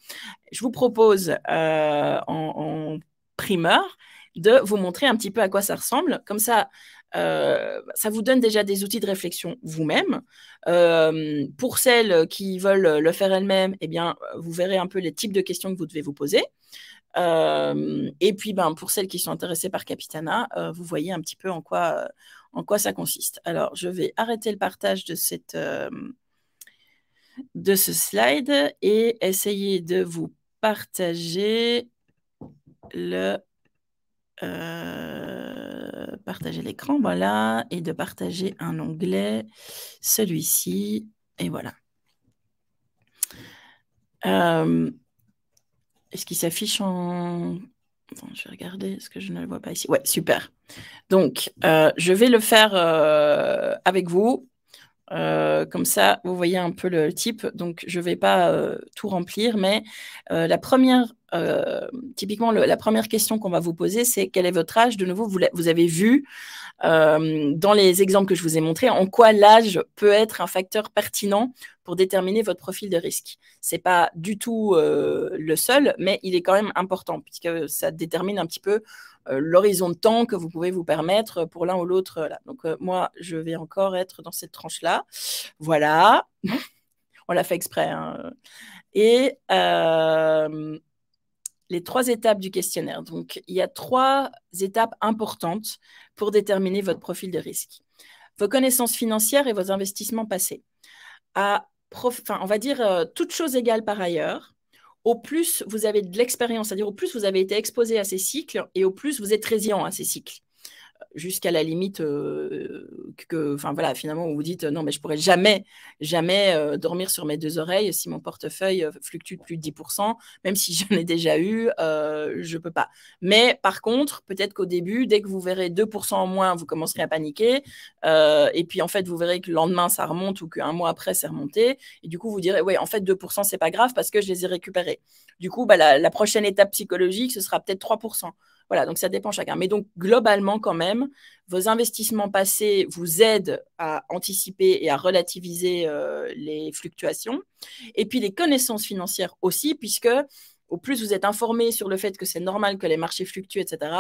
Je vous propose en primeur de vous montrer un petit peu à quoi ça ressemble. Comme ça, ça vous donne déjà des outils de réflexion vous-même. Pour celles qui veulent le faire elles-mêmes, eh bien, vous verrez un peu les types de questions que vous devez vous poser. Et puis, pour celles qui sont intéressées par Capitana, vous voyez un petit peu en quoi ça consiste. Alors, je vais arrêter le partage de ce slide et essayer de vous partager partager l'écran, voilà, et de partager un onglet, celui-ci, et voilà. Est-ce qu'il s'affiche en... Attends, je vais regarder, est-ce que je ne le vois pas ici? Ouais, super. Donc, je vais le faire avec vous. Comme ça, vous voyez un peu le type. Donc, je ne vais pas tout remplir, mais la première typiquement, la première question qu'on va vous poser, c'est quel est votre âge? De nouveau, vous avez vu dans les exemples que je vous ai montrés en quoi l'âge peut être un facteur pertinent pour déterminer votre profil de risque. Ce n'est pas du tout le seul, mais il est quand même important puisque ça détermine un petit peu l'horizon de temps que vous pouvez vous permettre pour l'un ou l'autre. Là. Donc, moi, je vais encore être dans cette tranche-là. Voilà. On l'a fait exprès. Hein. Et les 3 étapes du questionnaire. Donc, il y a 3 étapes importantes pour déterminer votre profil de risque. Vos connaissances financières et vos investissements passés. On va dire toutes choses égales par ailleurs. Au plus vous avez de l'expérience, c'est-à-dire au plus vous avez été exposé à ces cycles et au plus vous êtes résilient à ces cycles. Jusqu'à la limite voilà, finalement, vous vous dites non, mais je pourrais jamais dormir sur mes 2 oreilles si mon portefeuille fluctue de plus de 10%, même si j'en ai déjà eu, je peux pas. Mais par contre, peut-être qu'au début, dès que vous verrez 2% en moins, vous commencerez à paniquer. Et puis, en fait, vous verrez que le lendemain, ça remonte ou qu'un mois après, c'est remonté. Et du coup, vous direz, ouais, en fait, 2%, c'est pas grave parce que je les ai récupérés. Du coup, la prochaine étape psychologique, ce sera peut-être 3%. Voilà, donc ça dépend chacun. Mais donc, globalement, quand même, vos investissements passés vous aident à anticiper et à relativiser les fluctuations. Et puis, les connaissances financières aussi, puisque au plus vous êtes informé sur le fait que c'est normal que les marchés fluctuent, etc.,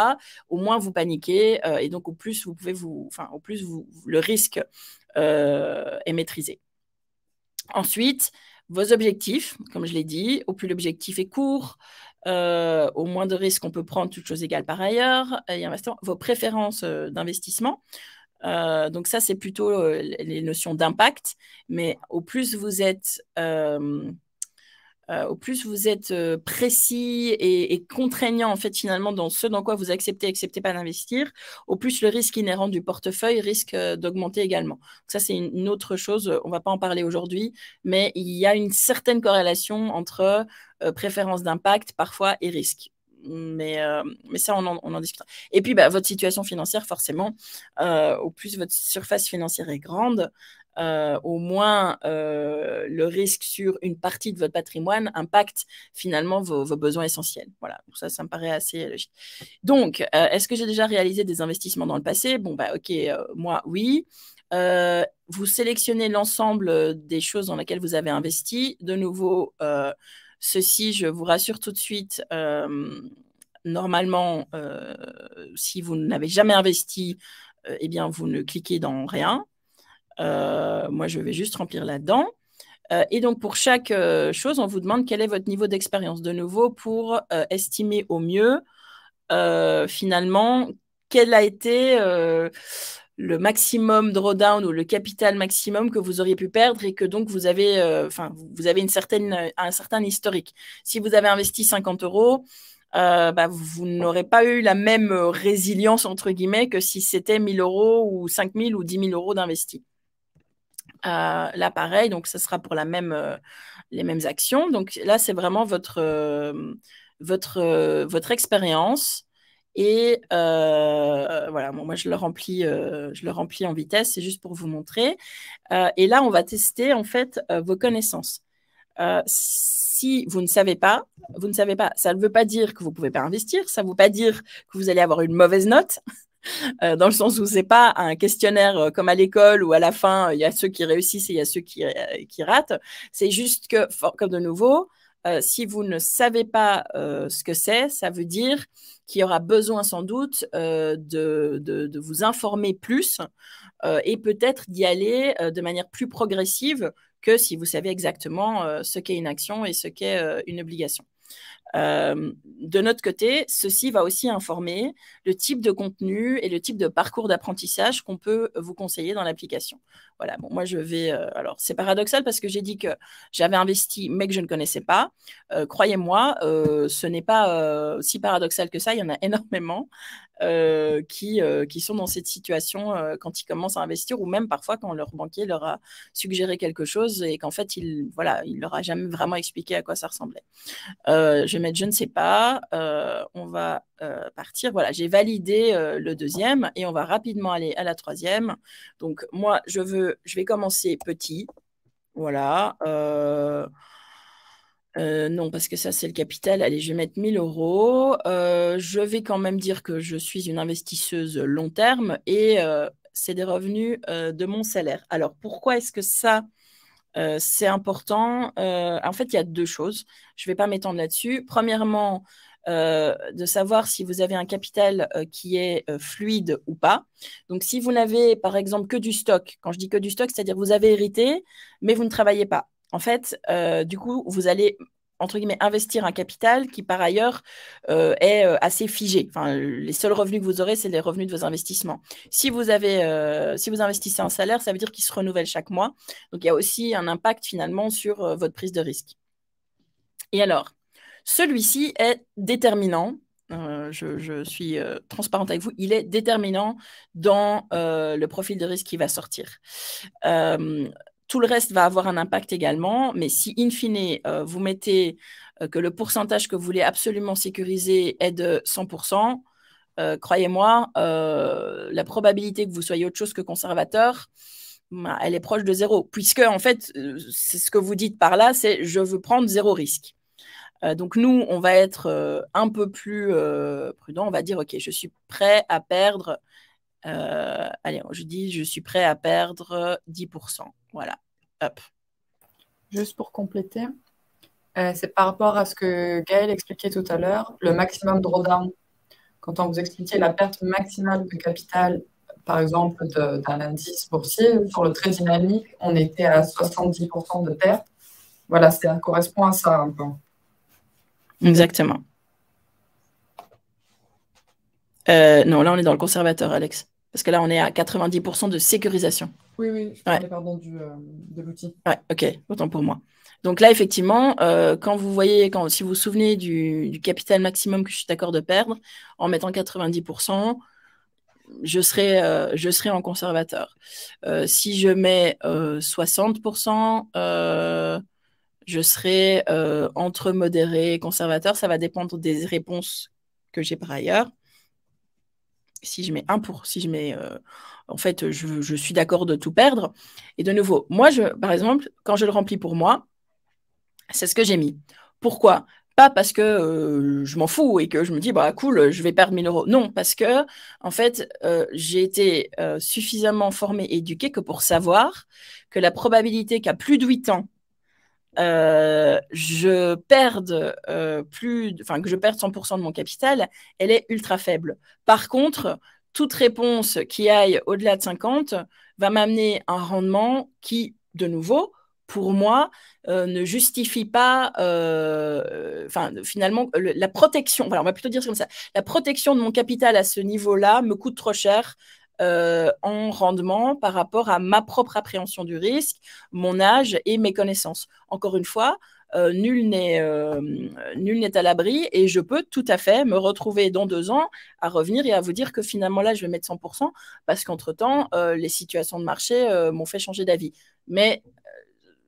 au moins vous paniquez. Et donc, au plus, le risque est maîtrisé. Ensuite, vos objectifs, comme je l'ai dit, au plus l'objectif est court, au moins de risques on peut prendre, toutes choses égales par ailleurs. Et vos préférences d'investissement. Donc ça, c'est plutôt les notions d'impact. Mais au plus vous êtes précis et contraignant en fait finalement dans ce dans quoi vous acceptez pas d'investir, au plus le risque inhérent du portefeuille risque d'augmenter également. Donc ça, c'est une autre chose, on ne va pas en parler aujourd'hui, mais il y a une certaine corrélation entre préférence d'impact parfois et risque. Mais ça, on en discutera. Et puis, votre situation financière, forcément, au plus votre surface financière est grande, au moins le risque sur une partie de votre patrimoine impacte finalement vos besoins essentiels. Voilà, donc ça me paraît assez logique. Donc, est-ce que j'ai déjà réalisé des investissements dans le passé? Bon, ok, moi, oui. Vous sélectionnez l'ensemble des choses dans lesquelles vous avez investi. De nouveau, ceci, je vous rassure tout de suite, normalement, si vous n'avez jamais investi, eh bien, vous ne cliquez dans rien. Moi, je vais juste remplir là-dedans. Et donc, pour chaque chose, on vous demande quel est votre niveau d'expérience. De nouveau, pour estimer au mieux, finalement, quel a été le maximum drawdown ou le capital maximum que vous auriez pu perdre et que donc vous avez un certain historique. Si vous avez investi 50 €, vous n'aurez pas eu la même résilience, entre guillemets, que si c'était 1 000 € ou 5 000 ou 10 000 € d'investis. Là, pareil, donc ce sera pour les mêmes actions. Donc là, c'est vraiment votre expérience. Et voilà, moi, je le remplis en vitesse, c'est juste pour vous montrer. Et là, on va tester en fait vos connaissances. Si vous ne savez pas, ça ne veut pas dire que vous ne pouvez pas investir, ça ne veut pas dire que vous allez avoir une mauvaise note. Dans le sens où c'est pas un questionnaire comme à l'école où à la fin il y a ceux qui réussissent et il y a ceux qui ratent. C'est juste que, comme de nouveau, si vous ne savez pas ce que c'est, ça veut dire qu'il y aura besoin sans doute de vous informer plus et peut-être d'y aller de manière plus progressive que si vous savez exactement ce qu'est une action et ce qu'est une obligation. De notre côté, ceci va aussi informer le type de contenu et le type de parcours d'apprentissage qu'on peut vous conseiller dans l'application. Voilà, bon, moi je vais... alors, c'est paradoxal parce que j'ai dit que j'avais investi mais que je ne connaissais pas. Croyez-moi, ce n'est pas si paradoxal que ça, il y en a énormément. Qui sont dans cette situation quand ils commencent à investir ou même parfois quand leur banquier leur a suggéré quelque chose et qu'en fait, il leur a jamais vraiment expliqué à quoi ça ressemblait. Je vais mettre je ne sais pas. On va partir. Voilà, j'ai validé le deuxième et on va rapidement aller à la troisième. Donc, moi, je vais commencer petit. Voilà. Non, parce que ça, c'est le capital. Allez, je vais mettre 1000 euros. Je vais quand même dire que je suis une investisseuse long terme et c'est des revenus de mon salaire. Alors, pourquoi est-ce que ça, c'est important? En fait, il y a deux choses. Je ne vais pas m'étendre là-dessus. Premièrement, de savoir si vous avez un capital qui est fluide ou pas. Donc, si vous n'avez, par exemple, que du stock, quand je dis que du stock, c'est-à-dire que vous avez hérité, mais vous ne travaillez pas. En fait, du coup, vous allez entre guillemets, investir un capital qui, par ailleurs, est assez figé. Enfin, les seuls revenus que vous aurez, c'est les revenus de vos investissements. Si vous investissez un salaire, ça veut dire qu'il se renouvelle chaque mois. Donc, il y a aussi un impact, finalement, sur votre prise de risque. Et alors, celui-ci est déterminant. Je suis transparente avec vous. Il est déterminant dans le profil de risque qui va sortir. Tout le reste va avoir un impact également, mais si in fine, vous mettez que le pourcentage que vous voulez absolument sécuriser est de 100%, croyez-moi, la probabilité que vous soyez autre chose que conservateur, elle est proche de zéro, puisque en fait, c'est ce que vous dites par là, c'est je veux prendre zéro risque. Donc nous, on va être un peu plus prudent, on va dire, ok, je suis prêt à perdre allez, je dis, je suis prêt à perdre 10%. Voilà. Hop. Juste pour compléter, c'est par rapport à ce que Gaël expliquait tout à l'heure, le maximum drawdown. Quand on vous expliquait la perte maximale de capital, par exemple, d'un indice boursier, sur le trade dynamique, on était à 70% de perte. Voilà, ça correspond à ça un peu. Exactement. Non, là, on est dans le conservateur, Alex. Parce que là, on est à 90% de sécurisation. Oui, je parlais, pardon, de l'outil. Ouais, ok, autant pour moi. Donc là, effectivement, quand vous voyez, si vous vous souvenez du capital maximum que je suis d'accord de perdre, en mettant 90%, je serai en conservateur. Si je mets 60%, je serai entre modéré et conservateur. Ça va dépendre des réponses que j'ai par ailleurs. Si je mets en fait, je suis d'accord de tout perdre. Et de nouveau, moi, par exemple, quand je le remplis pour moi, c'est ce que j'ai mis. Pourquoi? Pas parce que je m'en fous et que je me dis, bah cool, je vais perdre 1000 euros. Non, parce que, en fait, j'ai été suffisamment formée et éduquée que pour savoir que la probabilité qu'à plus de 8 ans, je perde que je perde 100% de mon capital, elle est ultra faible. Par contre, toute réponse qui aille au-delà de 50 va m'amener un rendement qui, de nouveau, pour moi, ne justifie pas, finalement, la protection, voilà, on va plutôt dire comme ça, la protection de mon capital à ce niveau-là me coûte trop cher en rendement par rapport à ma propre appréhension du risque, mon âge et mes connaissances. Encore une fois, nul n'est à l'abri et je peux tout à fait me retrouver dans 2 ans à revenir et à vous dire que finalement là, je vais mettre 100% parce qu'entre-temps, les situations de marché m'ont fait changer d'avis. Mais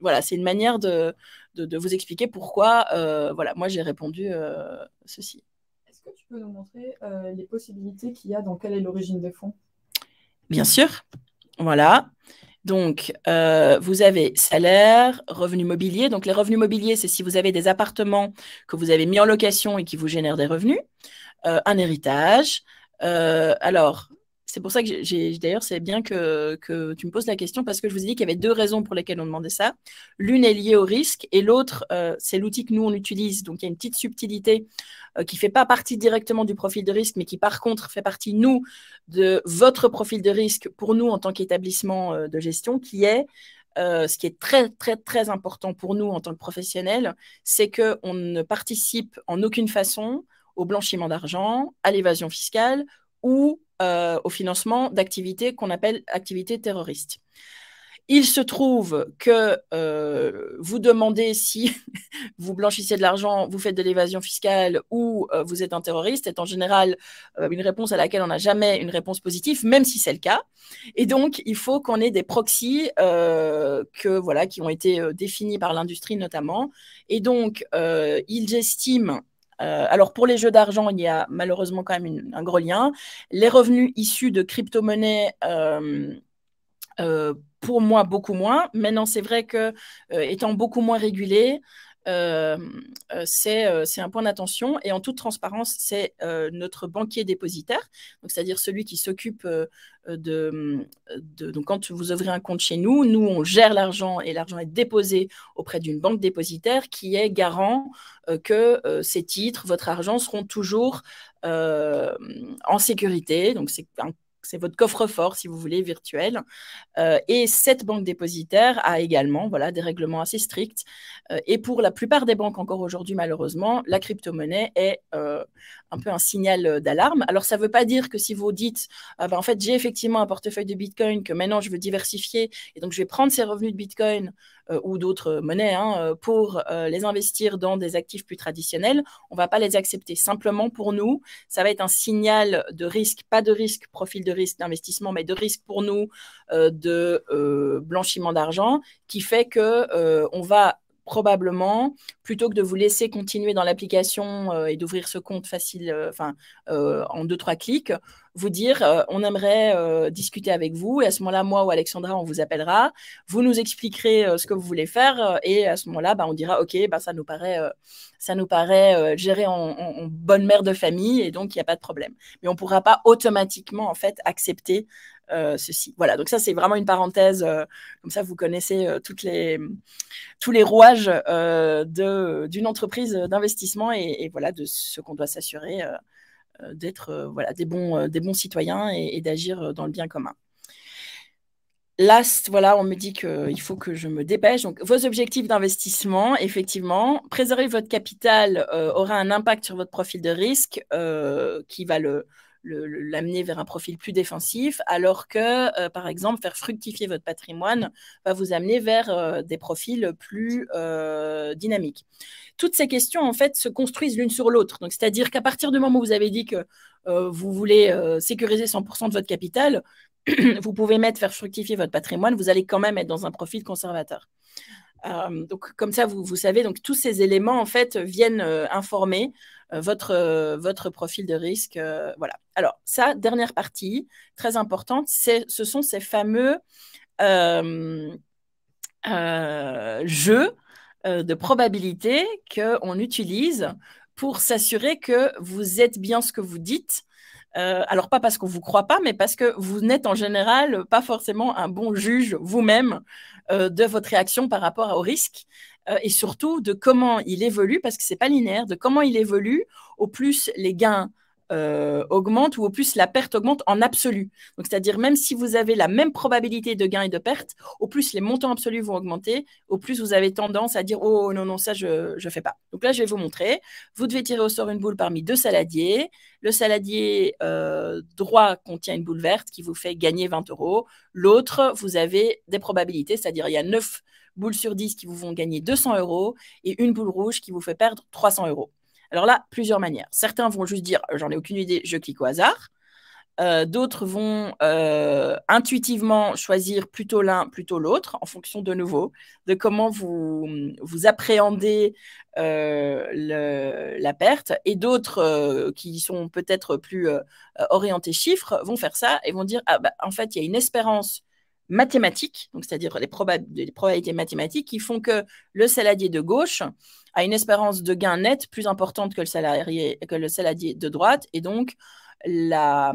voilà, c'est une manière de vous expliquer pourquoi voilà, moi j'ai répondu ceci. Est-ce que tu peux nous montrer les possibilités qu'il y a dans quelle est l'origine des fonds? Bien sûr. Voilà. Donc, vous avez salaire, revenus mobiliers. Donc, les revenus mobiliers, c'est si vous avez des appartements que vous avez mis en location et qui vous génèrent des revenus. Un héritage. Alors, c'est pour ça que d'ailleurs, c'est bien que tu me poses la question parce que je vous ai dit qu'il y avait 2 raisons pour lesquelles on demandait ça. L'une est liée au risque et l'autre, c'est l'outil que nous, on utilise. Donc, il y a une petite subtilité qui ne fait pas partie directement du profil de risque, mais qui, par contre, fait partie, nous, de votre profil de risque pour nous en tant qu'établissement de gestion, qui est ce qui est très, très, très important pour nous en tant que professionnels, c'est qu'on ne participe en aucune façon au blanchiment d'argent, à l'évasion fiscale ou au financement d'activités qu'on appelle activités terroristes. Il se trouve que vous demandez si vous blanchissez de l'argent, vous faites de l'évasion fiscale ou vous êtes un terroriste, est en général une réponse à laquelle on n'a jamais une réponse positive, même si c'est le cas. Et donc, il faut qu'on ait des proxys qui ont été définis par l'industrie notamment. Et donc, ils estiment alors, pour les jeux d'argent, il y a malheureusement quand même un gros lien. Les revenus issus de crypto-monnaies, pour moi, beaucoup moins. Maintenant, c'est vrai que, étant beaucoup moins régulé, c'est un point d'attention. Et en toute transparence, c'est notre banquier dépositaire, c'est-à-dire celui qui s'occupe donc quand vous ouvrez un compte chez nous, nous, on gère l'argent et l'argent est déposé auprès d'une banque dépositaire qui est garant que ces titres, votre argent seront toujours en sécurité. Donc, c'est votre coffre-fort, si vous voulez, virtuel. Et cette banque dépositaire a également des règlements assez stricts. Et pour la plupart des banques encore aujourd'hui, malheureusement, la crypto-monnaie est un peu un signal d'alarme. Alors, ça ne veut pas dire que si vous dites en fait, j'ai effectivement un portefeuille de Bitcoin que maintenant je veux diversifier et donc je vais prendre ces revenus de Bitcoin ou d'autres monnaies pour les investir dans des actifs plus traditionnels, on ne va pas les accepter. Simplement pour nous, ça va être un signal de risque, pas de risque, profil de risque d'investissement, mais de risque pour nous de blanchiment d'argent qui fait qu'on va probablement, plutôt que de vous laisser continuer dans l'application et d'ouvrir ce compte facile, en 2-3 clics, vous dire on aimerait discuter avec vous et à ce moment-là, moi ou Alexandra, on vous appellera, vous nous expliquerez ce que vous voulez faire et à ce moment-là, on dira ok, ça nous paraît gérer en bonne mère de famille et donc il n'y a pas de problème. Mais on ne pourra pas automatiquement en fait accepter ceci. Voilà, donc ça c'est vraiment une parenthèse, comme ça vous connaissez tous les rouages d'une entreprise d'investissement et voilà de ce qu'on doit s'assurer d'être des bons citoyens et d'agir dans le bien commun. Last, on me dit qu'il faut que je me dépêche. Donc, vos objectifs d'investissement, effectivement, préserver votre capital aura un impact sur votre profil de risque qui va l'amener vers un profil plus défensif, alors que, par exemple, faire fructifier votre patrimoine va vous amener vers des profils plus dynamiques. Toutes ces questions, en fait, se construisent l'une sur l'autre. Donc, c'est-à-dire qu'à partir du moment où vous avez dit que vous voulez sécuriser 100% de votre capital, vous pouvez faire fructifier votre patrimoine, vous allez quand même être dans un profil conservateur. Donc, comme ça, vous savez, donc tous ces éléments, en fait, viennent informer votre profil de risque. Voilà. Alors, ça, dernière partie, très importante, ce sont ces fameux jeux de probabilité qu'on utilise pour s'assurer que vous êtes bien ce que vous dites. Alors, pas parce qu'on ne vous croit pas, mais parce que vous n'êtes en général pas forcément un bon juge vous-même de votre réaction par rapport au risque et surtout de comment il évolue, parce que ce n'est pas linéaire, de comment il évolue au plus les gains augmente ou au plus la perte augmente en absolu. Donc, c'est-à-dire même si vous avez la même probabilité de gain et de perte, au plus les montants absolus vont augmenter, au plus vous avez tendance à dire « Oh non, non, ça, je ne fais pas ». Donc là, je vais vous montrer. Vous devez tirer au sort une boule parmi 2 saladiers. Le saladier droit contient une boule verte qui vous fait gagner 20 €. L'autre, vous avez des probabilités, c'est-à-dire il y a 9 boules sur 10 qui vous font gagner 200 € et une boule rouge qui vous fait perdre 300 €. Alors là, plusieurs manières. Certains vont juste dire « j'en ai aucune idée, je clique au hasard ». D'autres vont intuitivement choisir plutôt l'un, plutôt l'autre, en fonction de nouveau de comment vous appréhendez la perte. Et d'autres qui sont peut-être plus orientés chiffres vont faire ça et vont dire en fait, il y a une espérance mathématique, donc c'est-à-dire les probabilités mathématiques qui font que le saladier de gauche a une espérance de gain net plus importante que le saladier de droite, et donc la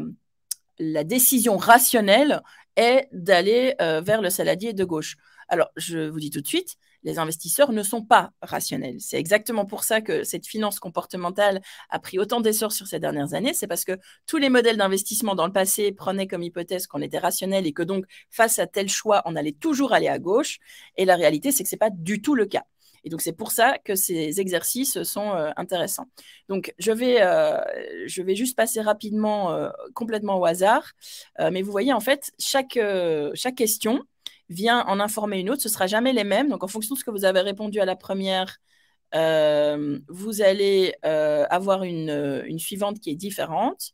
décision rationnelle est d'aller vers le saladier de gauche. Alors, je vous dis tout de suite, les investisseurs ne sont pas rationnels. C'est exactement pour ça que cette finance comportementale a pris autant d'essor sur ces dernières années. C'est parce que tous les modèles d'investissement dans le passé prenaient comme hypothèse qu'on était rationnel et que donc, face à tel choix, on allait toujours aller à gauche. Et la réalité, c'est que ce n'est pas du tout le cas. Et donc, c'est pour ça que ces exercices sont intéressants. Donc, je vais juste passer rapidement, complètement au hasard. Mais vous voyez, en fait, chaque question vient en informer une autre. Ce ne sera jamais les mêmes. Donc, en fonction de ce que vous avez répondu à la première, vous allez avoir une suivante qui est différente.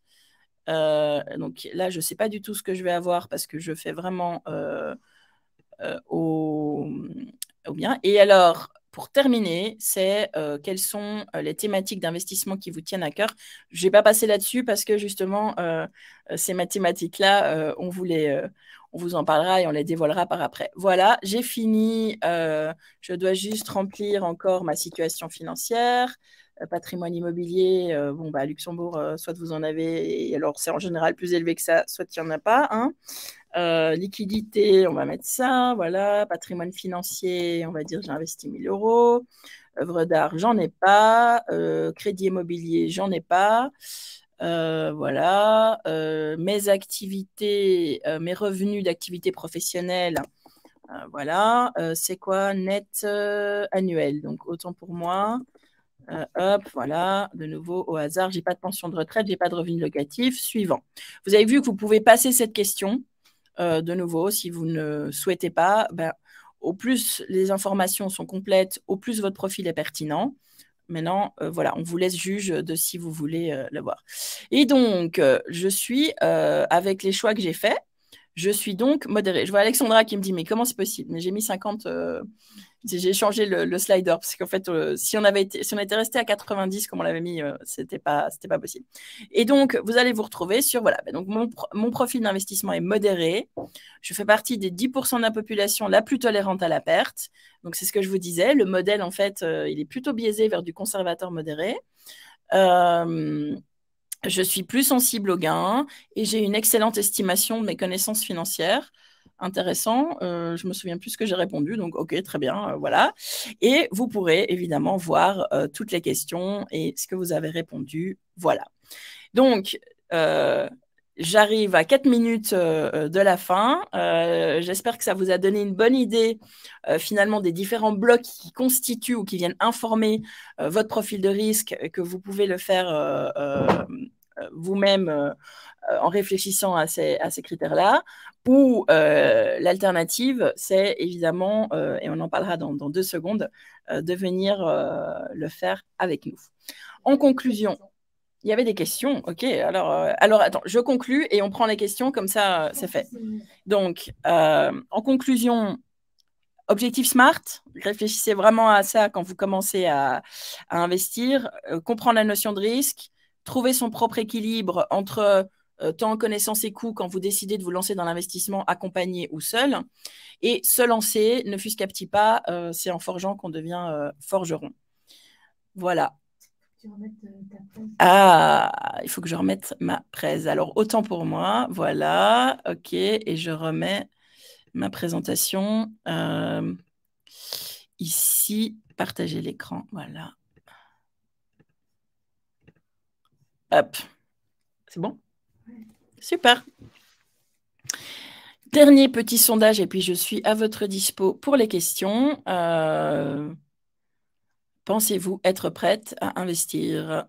Donc, là, je ne sais pas du tout ce que je vais avoir parce que je fais vraiment au bien. Et alors, pour terminer, c'est quelles sont les thématiques d'investissement qui vous tiennent à cœur. Je ne vais pas passer là-dessus parce que justement, ces mathématiques-là, on on vous en parlera et on les dévoilera par après. Voilà, j'ai fini. Je dois juste remplir encore ma situation financière. Patrimoine immobilier, bon, bah, à Luxembourg, soit vous en avez, et alors c'est en général plus élevé que ça, soit il n'y en a pas. Hein. Liquidité, on va mettre ça, voilà. Patrimoine financier, on va dire j'ai investi 1 000 euros. Œuvre d'art, j'en ai pas. Crédit immobilier, j'en ai pas. Voilà. Mes activités, mes revenus d'activité professionnelle, voilà. C'est quoi net annuel? Donc, autant pour moi. Hop, voilà, de nouveau au hasard, j'ai pas de pension de retraite, j'ai pas de revenu locatif. Suivant. Vous avez vu que vous pouvez passer cette question. De nouveau, si vous ne souhaitez pas, ben, au plus les informations sont complètes, au plus votre profil est pertinent. Maintenant, voilà, on vous laisse juge de si vous voulez le voir. Et donc, je suis, avec les choix que j'ai faits, je suis donc modérée. Je vois Alexandra qui me dit, mais comment c'est possible? Mais j'ai mis 50, j'ai changé le slider, parce qu'en fait, si on était resté à 90, comme on l'avait mis, c'était pas possible. Et donc, vous allez vous retrouver sur, voilà, donc mon profil d'investissement est modéré. Je fais partie des 10% de la population la plus tolérante à la perte. Donc, c'est ce que je vous disais. Le modèle, en fait, il est plutôt biaisé vers du conservateur modéré. Je suis plus sensible aux gains et j'ai une excellente estimation de mes connaissances financières. Intéressant. Je me souviens plus ce que j'ai répondu, donc ok, très bien, voilà. Et vous pourrez évidemment voir toutes les questions et ce que vous avez répondu. Voilà. Donc, j'arrive à 4 minutes de la fin. J'espère que ça vous a donné une bonne idée finalement des différents blocs qui constituent ou qui viennent informer votre profil de risque, que vous pouvez le faire vous-même en réfléchissant à ces critères-là. Ou l'alternative, c'est évidemment, et on en parlera dans 2 secondes, de venir le faire avec nous. En conclusion, il y avait des questions, ok. Alors attends, je conclus et on prend les questions, comme ça, c'est fait. Donc, en conclusion, objectif SMART, réfléchissez vraiment à ça quand vous commencez à investir, comprendre la notion de risque, trouver son propre équilibre entre temps, connaissance et coût quand vous décidez de vous lancer dans l'investissement accompagné ou seul, et se lancer, ne fût-ce qu'à petits pas, c'est en forgeant qu'on devient forgeron. Voilà. Ah, il faut que je remette ma presse. Alors, autant pour moi, voilà, ok, et je remets ma présentation ici, partager l'écran, voilà. Hop, c'est bon? Super. Dernier petit sondage, et puis je suis à votre dispo pour les questions. Pensez-vous être prête à investir?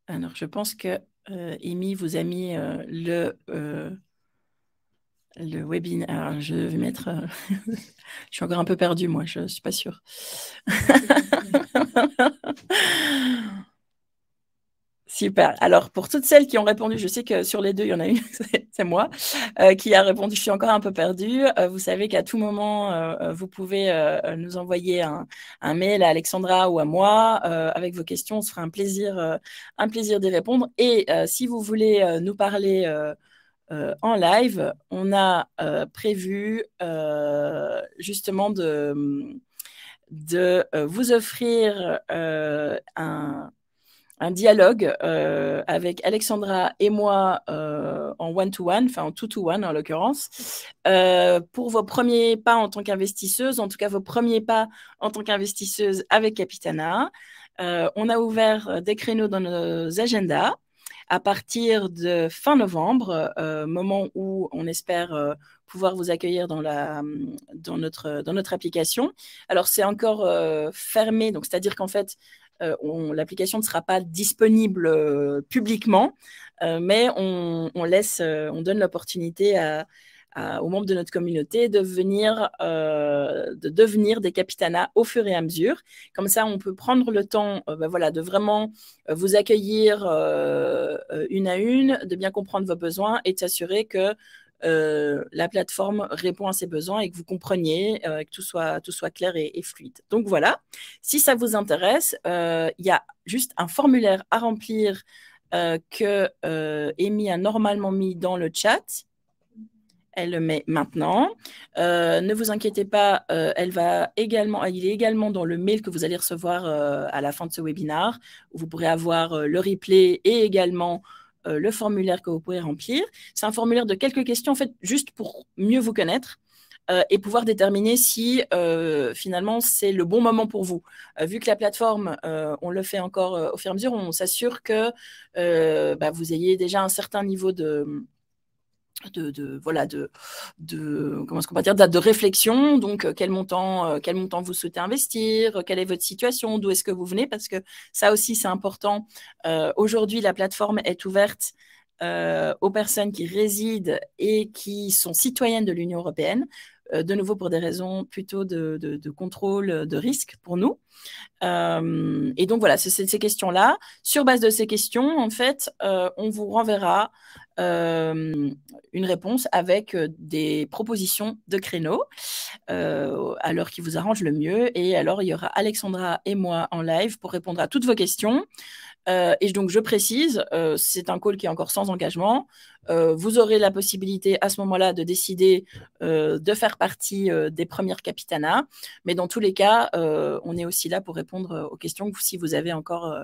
Alors, je pense que Amy vous a mis le webinaire. Alors, je vais mettre... je suis encore un peu perdue, moi, je ne suis pas sûre. Super. Alors, pour toutes celles qui ont répondu, je sais que sur les deux, il y en a une, c'est moi, qui a répondu. Je suis encore un peu perdue. Vous savez qu'à tout moment, vous pouvez nous envoyer un mail à Alexandra ou à moi avec vos questions. On se fera un plaisir d'y répondre. Et si vous voulez nous parler en live, on a prévu justement de vous offrir un dialogue avec Alexandra et moi en one-to-one, enfin en two-to-one en l'occurrence, pour vos premiers pas en tant qu'investisseuse, en tout cas vos premiers pas en tant qu'investisseuse avec Capitana. On a ouvert des créneaux dans nos agendas à partir de fin novembre, moment où on espère pouvoir vous accueillir dans notre application. Alors, c'est encore fermé, donc c'est-à-dire qu'en fait, l'application ne sera pas disponible publiquement, mais on donne l'opportunité aux membres de notre communauté de devenir des Capitana au fur et à mesure. Comme ça, on peut prendre le temps voilà, de vraiment vous accueillir une à une, de bien comprendre vos besoins et de s'assurer que la plateforme répond à ses besoins et que vous compreniez, que tout soit clair et fluide. Donc voilà, si ça vous intéresse, il y a juste un formulaire à remplir que Amy a normalement mis dans le chat. Elle le met maintenant. Ne vous inquiétez pas, il est également dans le mail que vous allez recevoir à la fin de ce webinaire, où vous pourrez avoir le replay et également le formulaire que vous pouvez remplir. C'est un formulaire de quelques questions, en fait, juste pour mieux vous connaître et pouvoir déterminer si finalement c'est le bon moment pour vous. Vu que la plateforme, on le fait encore au fur et à mesure, on s'assure que vous ayez déjà un certain niveau comment est-ce qu'on va dire, de réflexion. Donc quel montant vous souhaitez investir, quelle est votre situation, d'où est-ce que vous venez, parce que ça aussi c'est important. Aujourd'hui la plateforme est ouverte aux personnes qui résident et qui sont citoyennes de l'Union européenne, de nouveau pour des raisons plutôt de contrôle de risque pour nous. Et donc voilà, c'est ces questions-là. Sur base de ces questions, en fait, on vous renverra une réponse avec des propositions de créneaux à l'heure qui vous arrange le mieux. Et alors, il y aura Alexandra et moi en live pour répondre à toutes vos questions. Et donc, je précise, c'est un call qui est encore sans engagement. Vous aurez la possibilité à ce moment-là de décider de faire partie des premières capitanas. Mais dans tous les cas, on est aussi là pour répondre aux questions si vous avez encore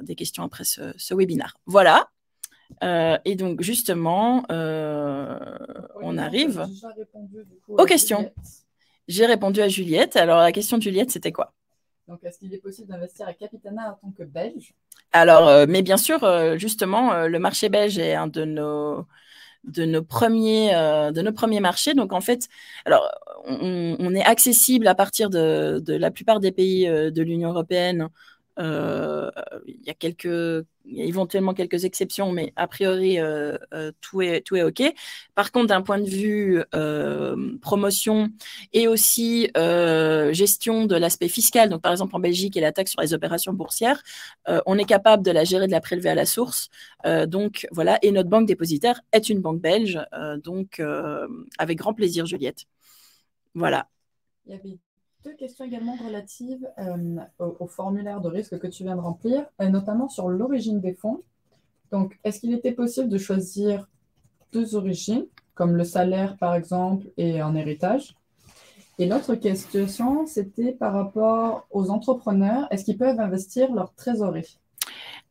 des questions après ce webinaire. Voilà. Et donc, justement, on arrive aux questions. J'ai répondu à Juliette. Alors, la question de Juliette, c'était quoi? Donc, est-ce qu'il est possible d'investir à Capitana en tant que Belge? Alors, mais bien sûr, justement, le marché belge est un de nos premiers marchés. Donc, en fait, alors, on est accessible à partir de la plupart des pays de l'Union européenne. Il y a éventuellement quelques exceptions, mais a priori, tout est OK. Par contre, d'un point de vue promotion et aussi gestion de l'aspect fiscal, donc par exemple en Belgique et la taxe sur les opérations boursières, on est capable de la gérer, de la prélever à la source. Donc voilà, et notre banque dépositaire est une banque belge, donc avec grand plaisir, Juliette. Voilà. Il y avait deux questions également relatives au formulaire de risque que tu viens de remplir, notamment sur l'origine des fonds. Donc, est-ce qu'il était possible de choisir deux origines, comme le salaire par exemple et un héritage? Et l'autre question, c'était par rapport aux entrepreneurs, est-ce qu'ils peuvent investir leur trésorerie?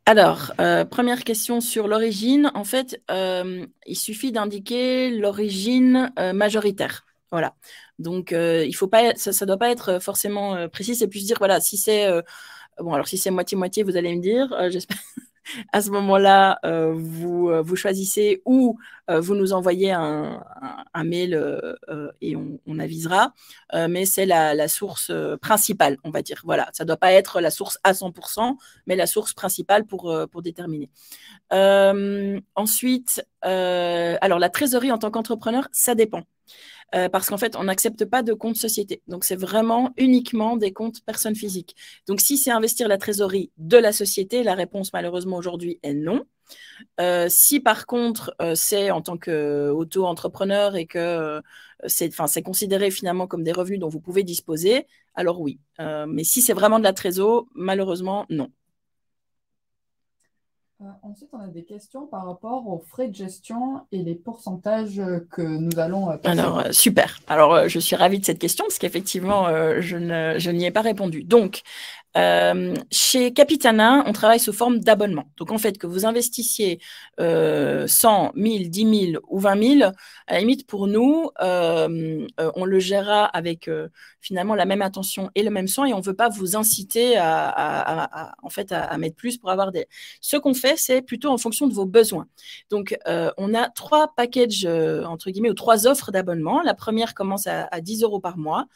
Alors, première question sur l'origine. En fait, il suffit d'indiquer l'origine majoritaire. Voilà. Donc, il faut pas, ça ne doit pas être forcément précis. C'est plus dire, voilà, si c'est bon, alors si c'est moitié-moitié, vous allez me dire, j'espère. À ce moment-là, vous choisissez ou vous nous envoyez un mail et on avisera. Mais c'est la source principale, on va dire. Voilà, ça ne doit pas être la source à 100%, mais la source principale pour déterminer. Ensuite, alors la trésorerie en tant qu'entrepreneur, ça dépend. Parce qu'en fait, on n'accepte pas de compte société. Donc, c'est vraiment uniquement des comptes personnes physiques. Donc, si c'est investir la trésorerie de la société, la réponse, malheureusement, aujourd'hui, est non. Si, par contre, c'est en tant qu'auto-entrepreneur et que c'est considéré finalement comme des revenus dont vous pouvez disposer, alors oui. Mais si c'est vraiment de la trésor, malheureusement, non. Ensuite, on a des questions par rapport aux frais de gestion et les pourcentages que nous allons percevoir. Alors, super. Alors, je suis ravie de cette question parce qu'effectivement, je n'y ai pas répondu. Donc, chez Capitana, on travaille sous forme d'abonnement. Donc, en fait, que vous investissiez 100, 1000, 10 000 ou 20 000, à la limite, pour nous, on le gérera avec finalement la même attention et le même soin et on ne veut pas vous inciter en fait, à mettre plus pour avoir des... Ce qu'on fait, c'est plutôt en fonction de vos besoins. Donc, on a 3 packages, entre guillemets, ou 3 offres d'abonnement. La première commence à 10 € par mois.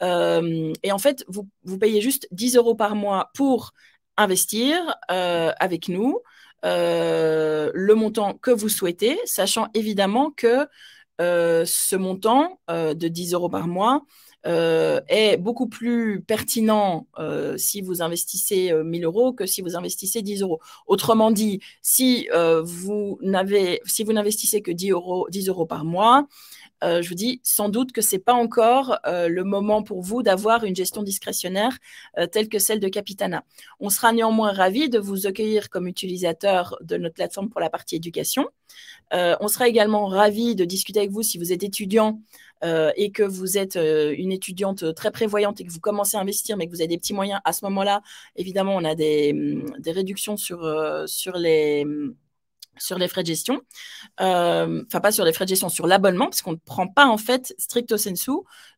Et en fait, vous payez juste 10 € par mois pour investir avec nous le montant que vous souhaitez, sachant évidemment que ce montant de 10 € par mois est beaucoup plus pertinent si vous investissez 1 000 € que si vous investissez 10 €. Autrement dit, si vous n'investissez que 10 € par mois, je vous dis sans doute que ce n'est pas encore le moment pour vous d'avoir une gestion discrétionnaire telle que celle de Capitana. On sera néanmoins ravis de vous accueillir comme utilisateur de notre plateforme pour la partie éducation. On sera également ravis de discuter avec vous si vous êtes étudiant et que vous êtes une étudiante très prévoyante et que vous commencez à investir, mais que vous avez des petits moyens. À ce moment-là, évidemment, on a des réductions sur les frais de gestion. Enfin, pas sur les frais de gestion, sur l'abonnement, parce qu'on ne prend pas, en fait, stricto sensu,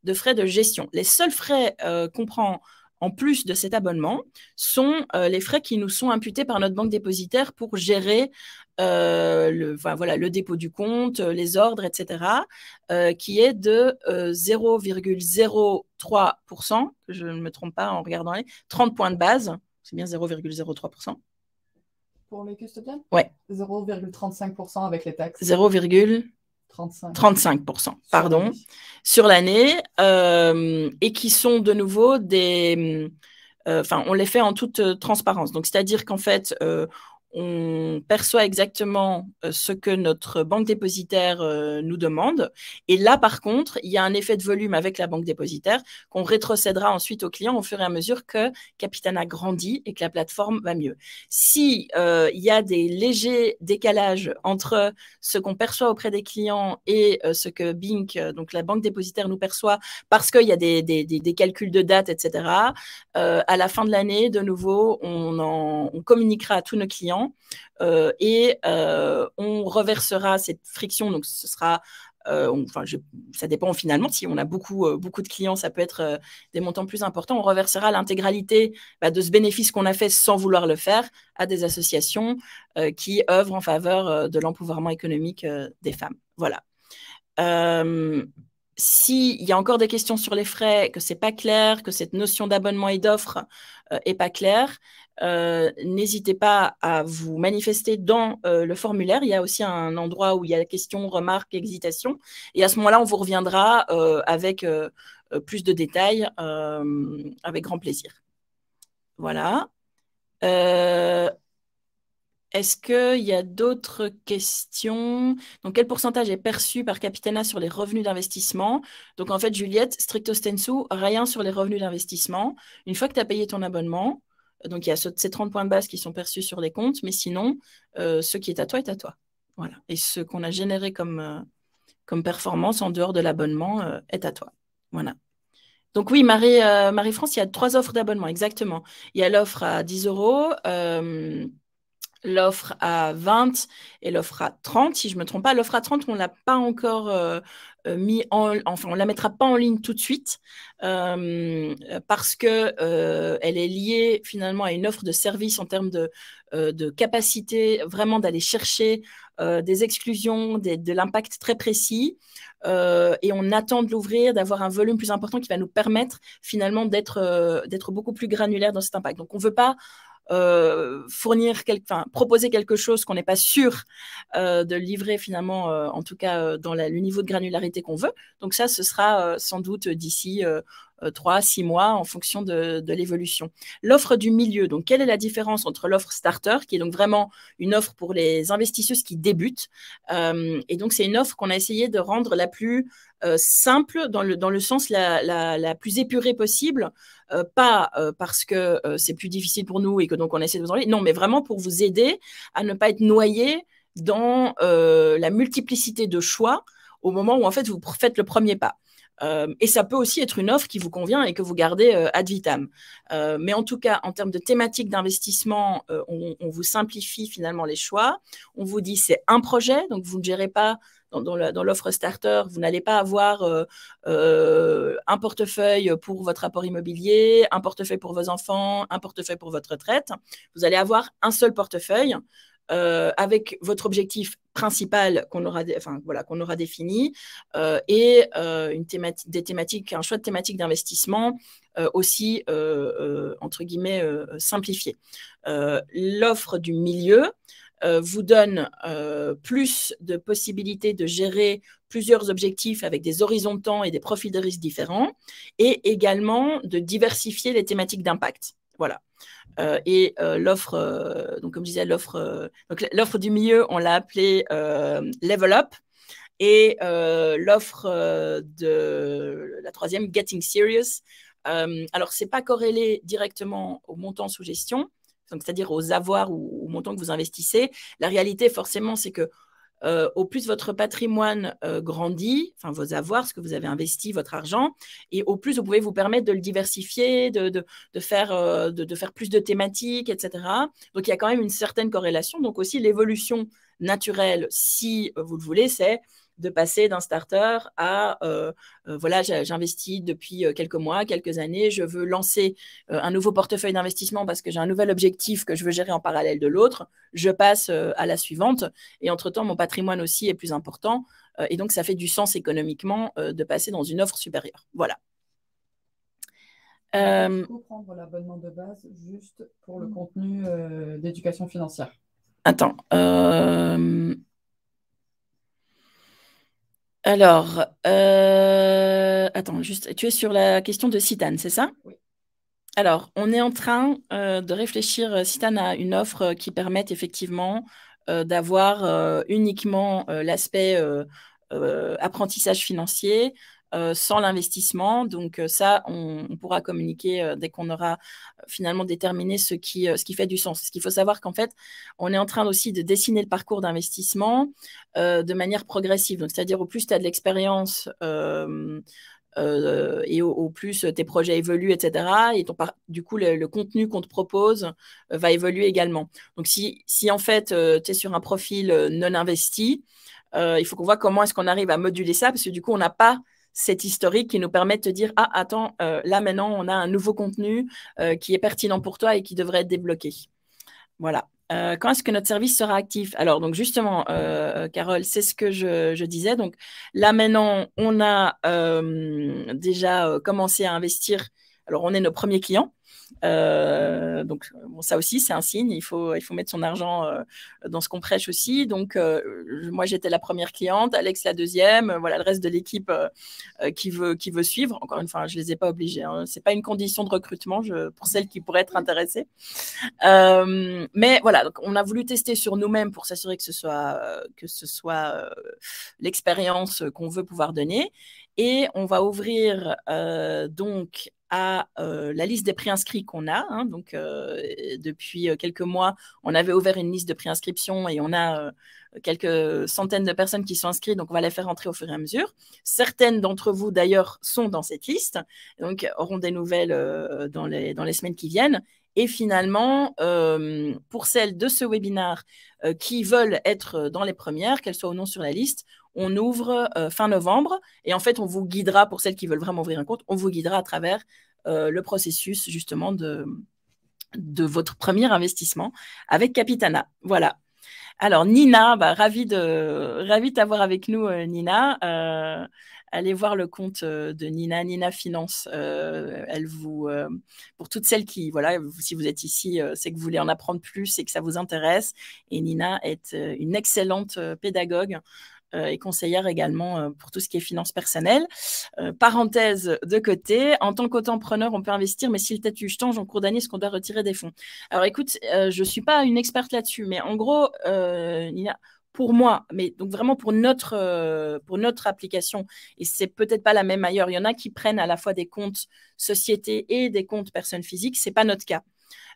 de frais de gestion. Les seuls frais qu'on prend en plus de cet abonnement sont les frais qui nous sont imputés par notre banque dépositaire pour gérer le dépôt du compte, les ordres, etc., qui est de 0,03%, je ne me trompe pas en regardant les 30 points de base, c'est bien 0,03%. Pour les custodiens? Ouais. 0,35% avec les taxes. 0,35%, pardon, sur l'année, et qui sont de nouveau des... Enfin, on les fait en toute transparence. Donc, c'est-à-dire qu'en fait, on perçoit exactement ce que notre banque dépositaire nous demande. Et là, par contre, il y a un effet de volume avec la banque dépositaire qu'on rétrocédera ensuite aux clients au fur et à mesure que Capitana grandit et que la plateforme va mieux. Si il y a des légers décalages entre ce qu'on perçoit auprès des clients et ce que Bink, donc la banque dépositaire, nous perçoit parce qu'il y a des calculs de date, etc., à la fin de l'année, de nouveau, on communiquera à tous nos clients et on reversera cette friction. Donc, ce sera, ça dépend finalement. Si on a beaucoup de clients, ça peut être des montants plus importants. On reversera l'intégralité de ce bénéfice qu'on a fait sans vouloir le faire à des associations qui œuvrent en faveur de l'empouvoirment économique des femmes. Voilà. S'il y a encore des questions sur les frais, que ce n'est pas clair, que cette notion d'abonnement et d'offre n'est pas claire, n'hésitez pas à vous manifester dans le formulaire. Il y a aussi un endroit où il y a questions, remarques, hésitations. Et à ce moment-là, on vous reviendra avec plus de détails, avec grand plaisir. Voilà. Est-ce qu'il y a d'autres questions? Donc, quel pourcentage est perçu par Capitana sur les revenus d'investissement? Donc, en fait, Juliette, stricto sensu, rien sur les revenus d'investissement. Une fois que tu as payé ton abonnement, donc il y a ces 30 points de base qui sont perçus sur les comptes, mais sinon, ce qui est à toi est à toi. Voilà. Et ce qu'on a généré comme performance en dehors de l'abonnement est à toi. Voilà. Donc oui, Marie-France, il y a 3 offres d'abonnement, exactement. Il y a l'offre à 10 euros, l'offre à 20 et l'offre à 30, si je ne me trompe pas. L'offre à 30, on ne l'a pas encore mis enfin, on ne la mettra pas en ligne tout de suite parce qu'elle est liée finalement à une offre de service en termes de capacité vraiment d'aller chercher des exclusions, de l'impact très précis. Et on attend de l'ouvrir, d'avoir un volume plus important qui va nous permettre finalement d'être beaucoup plus granulaire dans cet impact. Donc, on ne veut pas proposer quelque chose qu'on n'est pas sûr de livrer finalement, en tout cas dans le niveau de granularité qu'on veut. Donc ça, ce sera sans doute d'ici 3-6 mois en fonction de l'évolution. L'offre du milieu, donc quelle est la différence entre l'offre starter, qui est donc vraiment une offre pour les investisseuses qui débutent, et donc c'est une offre qu'on a essayé de rendre la plus simple dans le sens la plus épurée possible, pas parce que c'est plus difficile pour nous et que donc on essaie de vous enlever, non, mais vraiment pour vous aider à ne pas être noyé dans la multiplicité de choix au moment où en fait vous faites le premier pas. Et ça peut aussi être une offre qui vous convient et que vous gardez ad vitam. Mais en tout cas, en termes de thématique d'investissement, on vous simplifie finalement les choix. On vous dit c'est un projet, donc vous ne gérez pas dans l'offre starter, vous n'allez pas avoir un portefeuille pour votre apport immobilier, un portefeuille pour vos enfants, un portefeuille pour votre retraite. Vous allez avoir un seul portefeuille avec votre objectif principal qu'on aura défini et un choix de thématique d'investissement aussi, entre guillemets, simplifié. L'offre du milieu vous donne plus de possibilités de gérer plusieurs objectifs avec des horizons de temps et des profils de risque différents, et également de diversifier les thématiques d'impact. Voilà. Et l'offre, donc comme je disais, l'offre du milieu, on l'a appelée Level Up, et l'offre de la troisième, Getting Serious. Alors, ce n'est pas corrélé directement au montant sous gestion, c'est-à-dire aux avoirs ou aux montants que vous investissez. La réalité, forcément, c'est que au plus votre patrimoine grandit, enfin vos avoirs, ce que vous avez investi, votre argent, et au plus vous pouvez vous permettre de le diversifier, de faire plus de thématiques, etc. Donc il y a quand même une certaine corrélation. Donc aussi l'évolution naturelle, si vous le voulez, c'est de passer d'un starter à voilà, j'investis depuis quelques mois, quelques années, je veux lancer un nouveau portefeuille d'investissement parce que j'ai un nouvel objectif que je veux gérer en parallèle de l'autre, je passe à la suivante et entre-temps, mon patrimoine aussi est plus important et donc ça fait du sens économiquement de passer dans une offre supérieure. Voilà. Il faut prendre l'abonnement de base juste pour le contenu d'éducation financière. Attends. Alors, attends, juste, tu es sur la question de Citane, c'est ça? Oui. Alors, on est en train de réfléchir, Citane, à une offre qui permette effectivement d'avoir uniquement l'aspect apprentissage financier sans l'investissement. Donc ça, on pourra communiquer dès qu'on aura finalement déterminé ce qui fait du sens. Parce qu'il faut savoir qu'en fait, on est en train aussi de dessiner le parcours d'investissement de manière progressive. Donc, c'est-à-dire au plus tu as de l'expérience et au plus tes projets évoluent, etc. Et du coup, le contenu qu'on te propose va évoluer également. Donc, si en fait, tu es sur un profil non investi, il faut qu'on voit comment est-ce qu'on arrive à moduler ça, parce que du coup, on n'a pas cet historique qui nous permet de te dire, ah, attends, là maintenant, on a un nouveau contenu qui est pertinent pour toi et qui devrait être débloqué. Voilà. Quand est-ce que notre service sera actif? Alors, donc justement, Carole, c'est ce que je disais. Donc là, maintenant, on a déjà commencé à investir. Alors, on est nos premiers clients. Donc, bon, ça aussi, c'est un signe. Il faut mettre son argent dans ce qu'on prêche aussi. Donc, moi, j'étais la première cliente, Alex la deuxième. Voilà, le reste de l'équipe qui veut suivre. Encore une fois, je ne les ai pas obligés. Hein. Ce n'est pas une condition de recrutement pour celles qui pourraient être intéressées. Mais voilà, donc on a voulu tester sur nous-mêmes pour s'assurer que ce soit l'expérience qu'on veut pouvoir donner. Et on va ouvrir donc à la liste des préinscrits qu'on a. Hein. Donc, depuis quelques mois, on avait ouvert une liste de préinscription et on a quelques centaines de personnes qui sont inscrites. Donc, on va les faire entrer au fur et à mesure. Certaines d'entre vous, d'ailleurs, sont dans cette liste. Donc, auront des nouvelles dans les semaines qui viennent. Et finalement, pour celles de ce webinaire qui veulent être dans les premières, qu'elles soient ou non sur la liste, on ouvre fin novembre. Et en fait, on vous guidera, pour celles qui veulent vraiment ouvrir un compte, on vous guidera à travers le processus justement de votre premier investissement avec Capitana. Voilà. Alors, Nina, ravie de t'avoir avec nous, Nina. Allez voir le compte de Nina Finance. Pour toutes celles qui, voilà, si vous êtes ici, c'est que vous voulez en apprendre plus et que ça vous intéresse. Et Nina est une excellente pédagogue et conseillère également pour tout ce qui est finances personnelles. Parenthèse de côté, en tant qu'auto-entrepreneur, on peut investir, mais si le statut change en cours d'année, est-ce qu'on doit retirer des fonds? Alors écoute, je ne suis pas une experte là-dessus, mais en gros, Nina, pour moi, mais donc vraiment pour notre application, et c'est peut-être pas la même ailleurs, il y en a qui prennent à la fois des comptes sociétés et des comptes personnes physiques, c'est pas notre cas.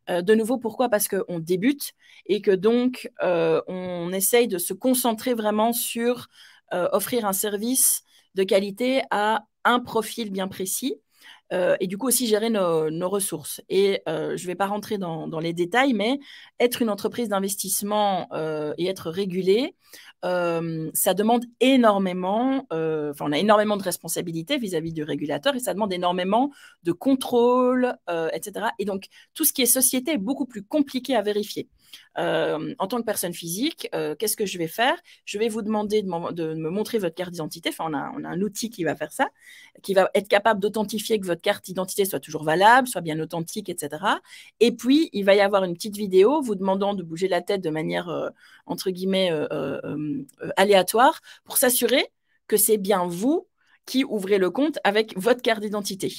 De nouveau, pourquoi? Parce qu'on débute et que donc on essaye de se concentrer vraiment sur offrir un service de qualité à un profil bien précis. Et du coup aussi gérer nos ressources. Et je ne vais pas rentrer dans les détails, mais être une entreprise d'investissement et être régulé, ça demande énormément, on a énormément de responsabilités vis-à-vis du régulateur et ça demande énormément de contrôle, etc. Et donc, tout ce qui est société est beaucoup plus compliqué à vérifier. En tant que personne physique, qu'est-ce que je vais faire? Je vais vous demander de me montrer votre carte d'identité. Enfin, on a un outil qui va faire ça, qui va être capable d'authentifier que votre carte d'identité soit toujours valable, soit bien authentique, etc. Et puis, il va y avoir une petite vidéo vous demandant de bouger la tête de manière, entre guillemets, aléatoire pour s'assurer que c'est bien vous qui ouvrez le compte avec votre carte d'identité.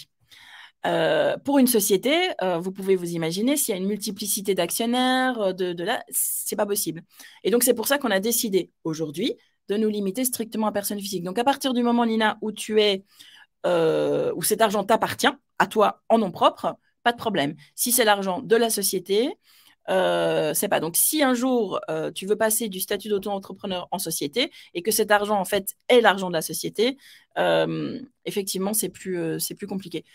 Pour une société, vous pouvez vous imaginer s'il y a une multiplicité d'actionnaires, de là, c'est pas possible. Et donc, c'est pour ça qu'on a décidé aujourd'hui de nous limiter strictement à personne physique. Donc, à partir du moment, Nina, où où cet argent t'appartient, à toi en nom propre, pas de problème. Si c'est l'argent de la société, c'est pas. Donc, si un jour tu veux passer du statut d'auto-entrepreneur en société et que cet argent, en fait, est l'argent de la société, effectivement, c'est plus compliqué.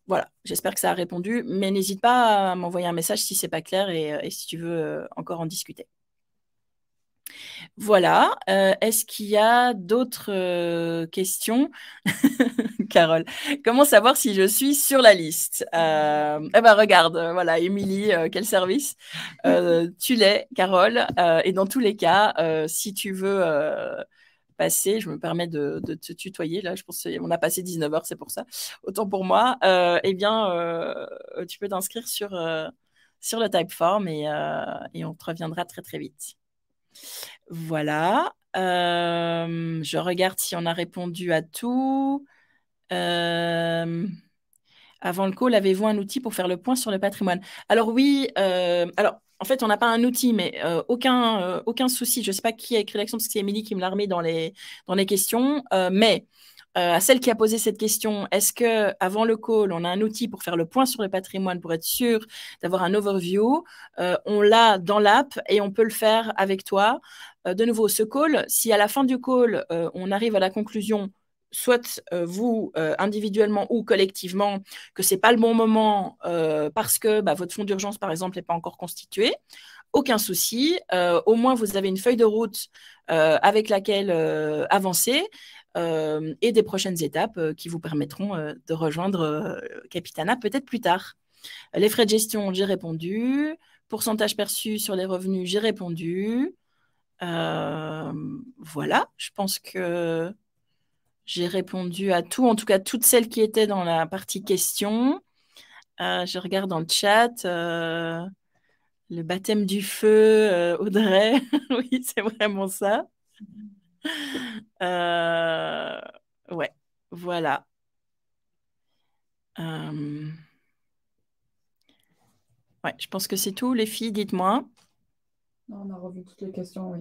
Voilà, j'espère que ça a répondu, mais n'hésite pas à m'envoyer un message si c'est pas clair et si tu veux encore en discuter. Voilà. Est-ce qu'il y a d'autres questions? Carole, comment savoir si je suis sur la liste? Eh ben regarde, voilà, Émilie, quel service. Tu l'es, Carole. Et dans tous les cas, si tu veux passer, je me permets de te tutoyer, là, je pense qu'on a passé 19 heures, c'est pour ça. Autant pour moi. Eh bien, tu peux t'inscrire sur le Typeform et on te reviendra très, très vite. Voilà. Je regarde si on a répondu à tout. Avant le call, avez-vous un outil pour faire le point sur le patrimoine? Alors oui, alors en fait, on n'a pas un outil, mais aucun souci. Je ne sais pas qui a écrit l'action, parce que c'est Émilie qui me l'a remis dans les questions. Mais à celle qui a posé cette question, est-ce que avant le call, on a un outil pour faire le point sur le patrimoine, pour être sûr d'avoir un overview? On l'a dans l'app et on peut le faire avec toi. De nouveau, ce call, si à la fin du call, on arrive à la conclusion, soit vous individuellement ou collectivement, que c'est pas le bon moment parce que votre fonds d'urgence, par exemple, n'est pas encore constitué, aucun souci. Au moins, vous avez une feuille de route avec laquelle avancer et des prochaines étapes qui vous permettront de rejoindre Capitana peut-être plus tard. Les frais de gestion, j'ai répondu. Pourcentage perçu sur les revenus, j'ai répondu. Voilà, je pense que j'ai répondu à tout, en tout cas toutes celles qui étaient dans la partie questions. Je regarde dans le chat. Le baptême du feu, Audrey. Oui, c'est vraiment ça. Ouais, voilà. Ouais, je pense que c'est tout. Les filles, dites-moi. Non, on a revu toutes les questions, oui.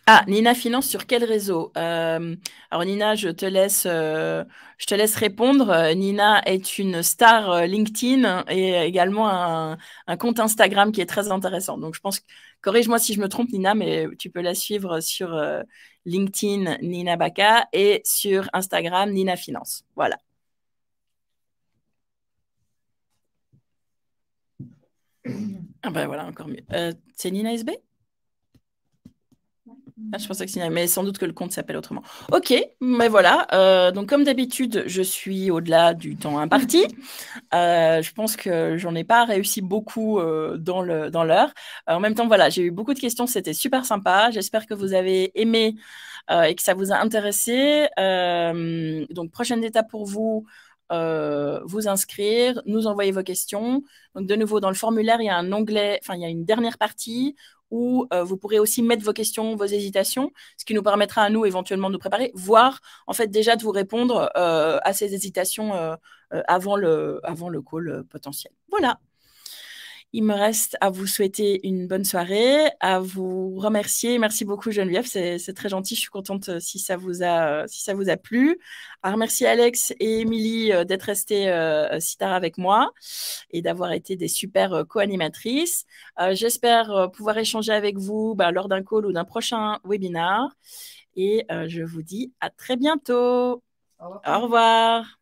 Ah, Nina Finance sur quel réseau? Alors Nina, je te laisse répondre. Nina est une star LinkedIn et également un compte Instagram qui est très intéressant. Donc je pense, corrige-moi si je me trompe Nina, mais tu peux la suivre sur LinkedIn Nina Baka et sur Instagram Nina Finance. Voilà. Ah ben voilà, encore mieux. C'est Nina SB? Ah, je pensais que c'était, mais sans doute que le compte s'appelle autrement. Ok, mais voilà. Donc comme d'habitude, je suis au-delà du temps imparti. Je pense que j'en ai pas réussi beaucoup dans l'heure. En même temps, voilà, j'ai eu beaucoup de questions. C'était super sympa. J'espère que vous avez aimé et que ça vous a intéressé. Donc prochaine étape pour vous. Vous inscrire, nous envoyer vos questions. Donc de nouveau dans le formulaire, il y a un onglet, enfin il y a une dernière partie où vous pourrez aussi mettre vos questions, vos hésitations, ce qui nous permettra à nous éventuellement de nous préparer, voire en fait déjà de vous répondre à ces hésitations avant le call potentiel. Voilà. Il me reste à vous souhaiter une bonne soirée, à vous remercier. Merci beaucoup Geneviève, c'est très gentil. Je suis contente si ça vous a plu. À remercier Alex et Émilie d'être restés si tard avec moi et d'avoir été des super co-animatrices. J'espère pouvoir échanger avec vous lors d'un call ou d'un prochain webinaire. Et je vous dis à très bientôt. Au revoir.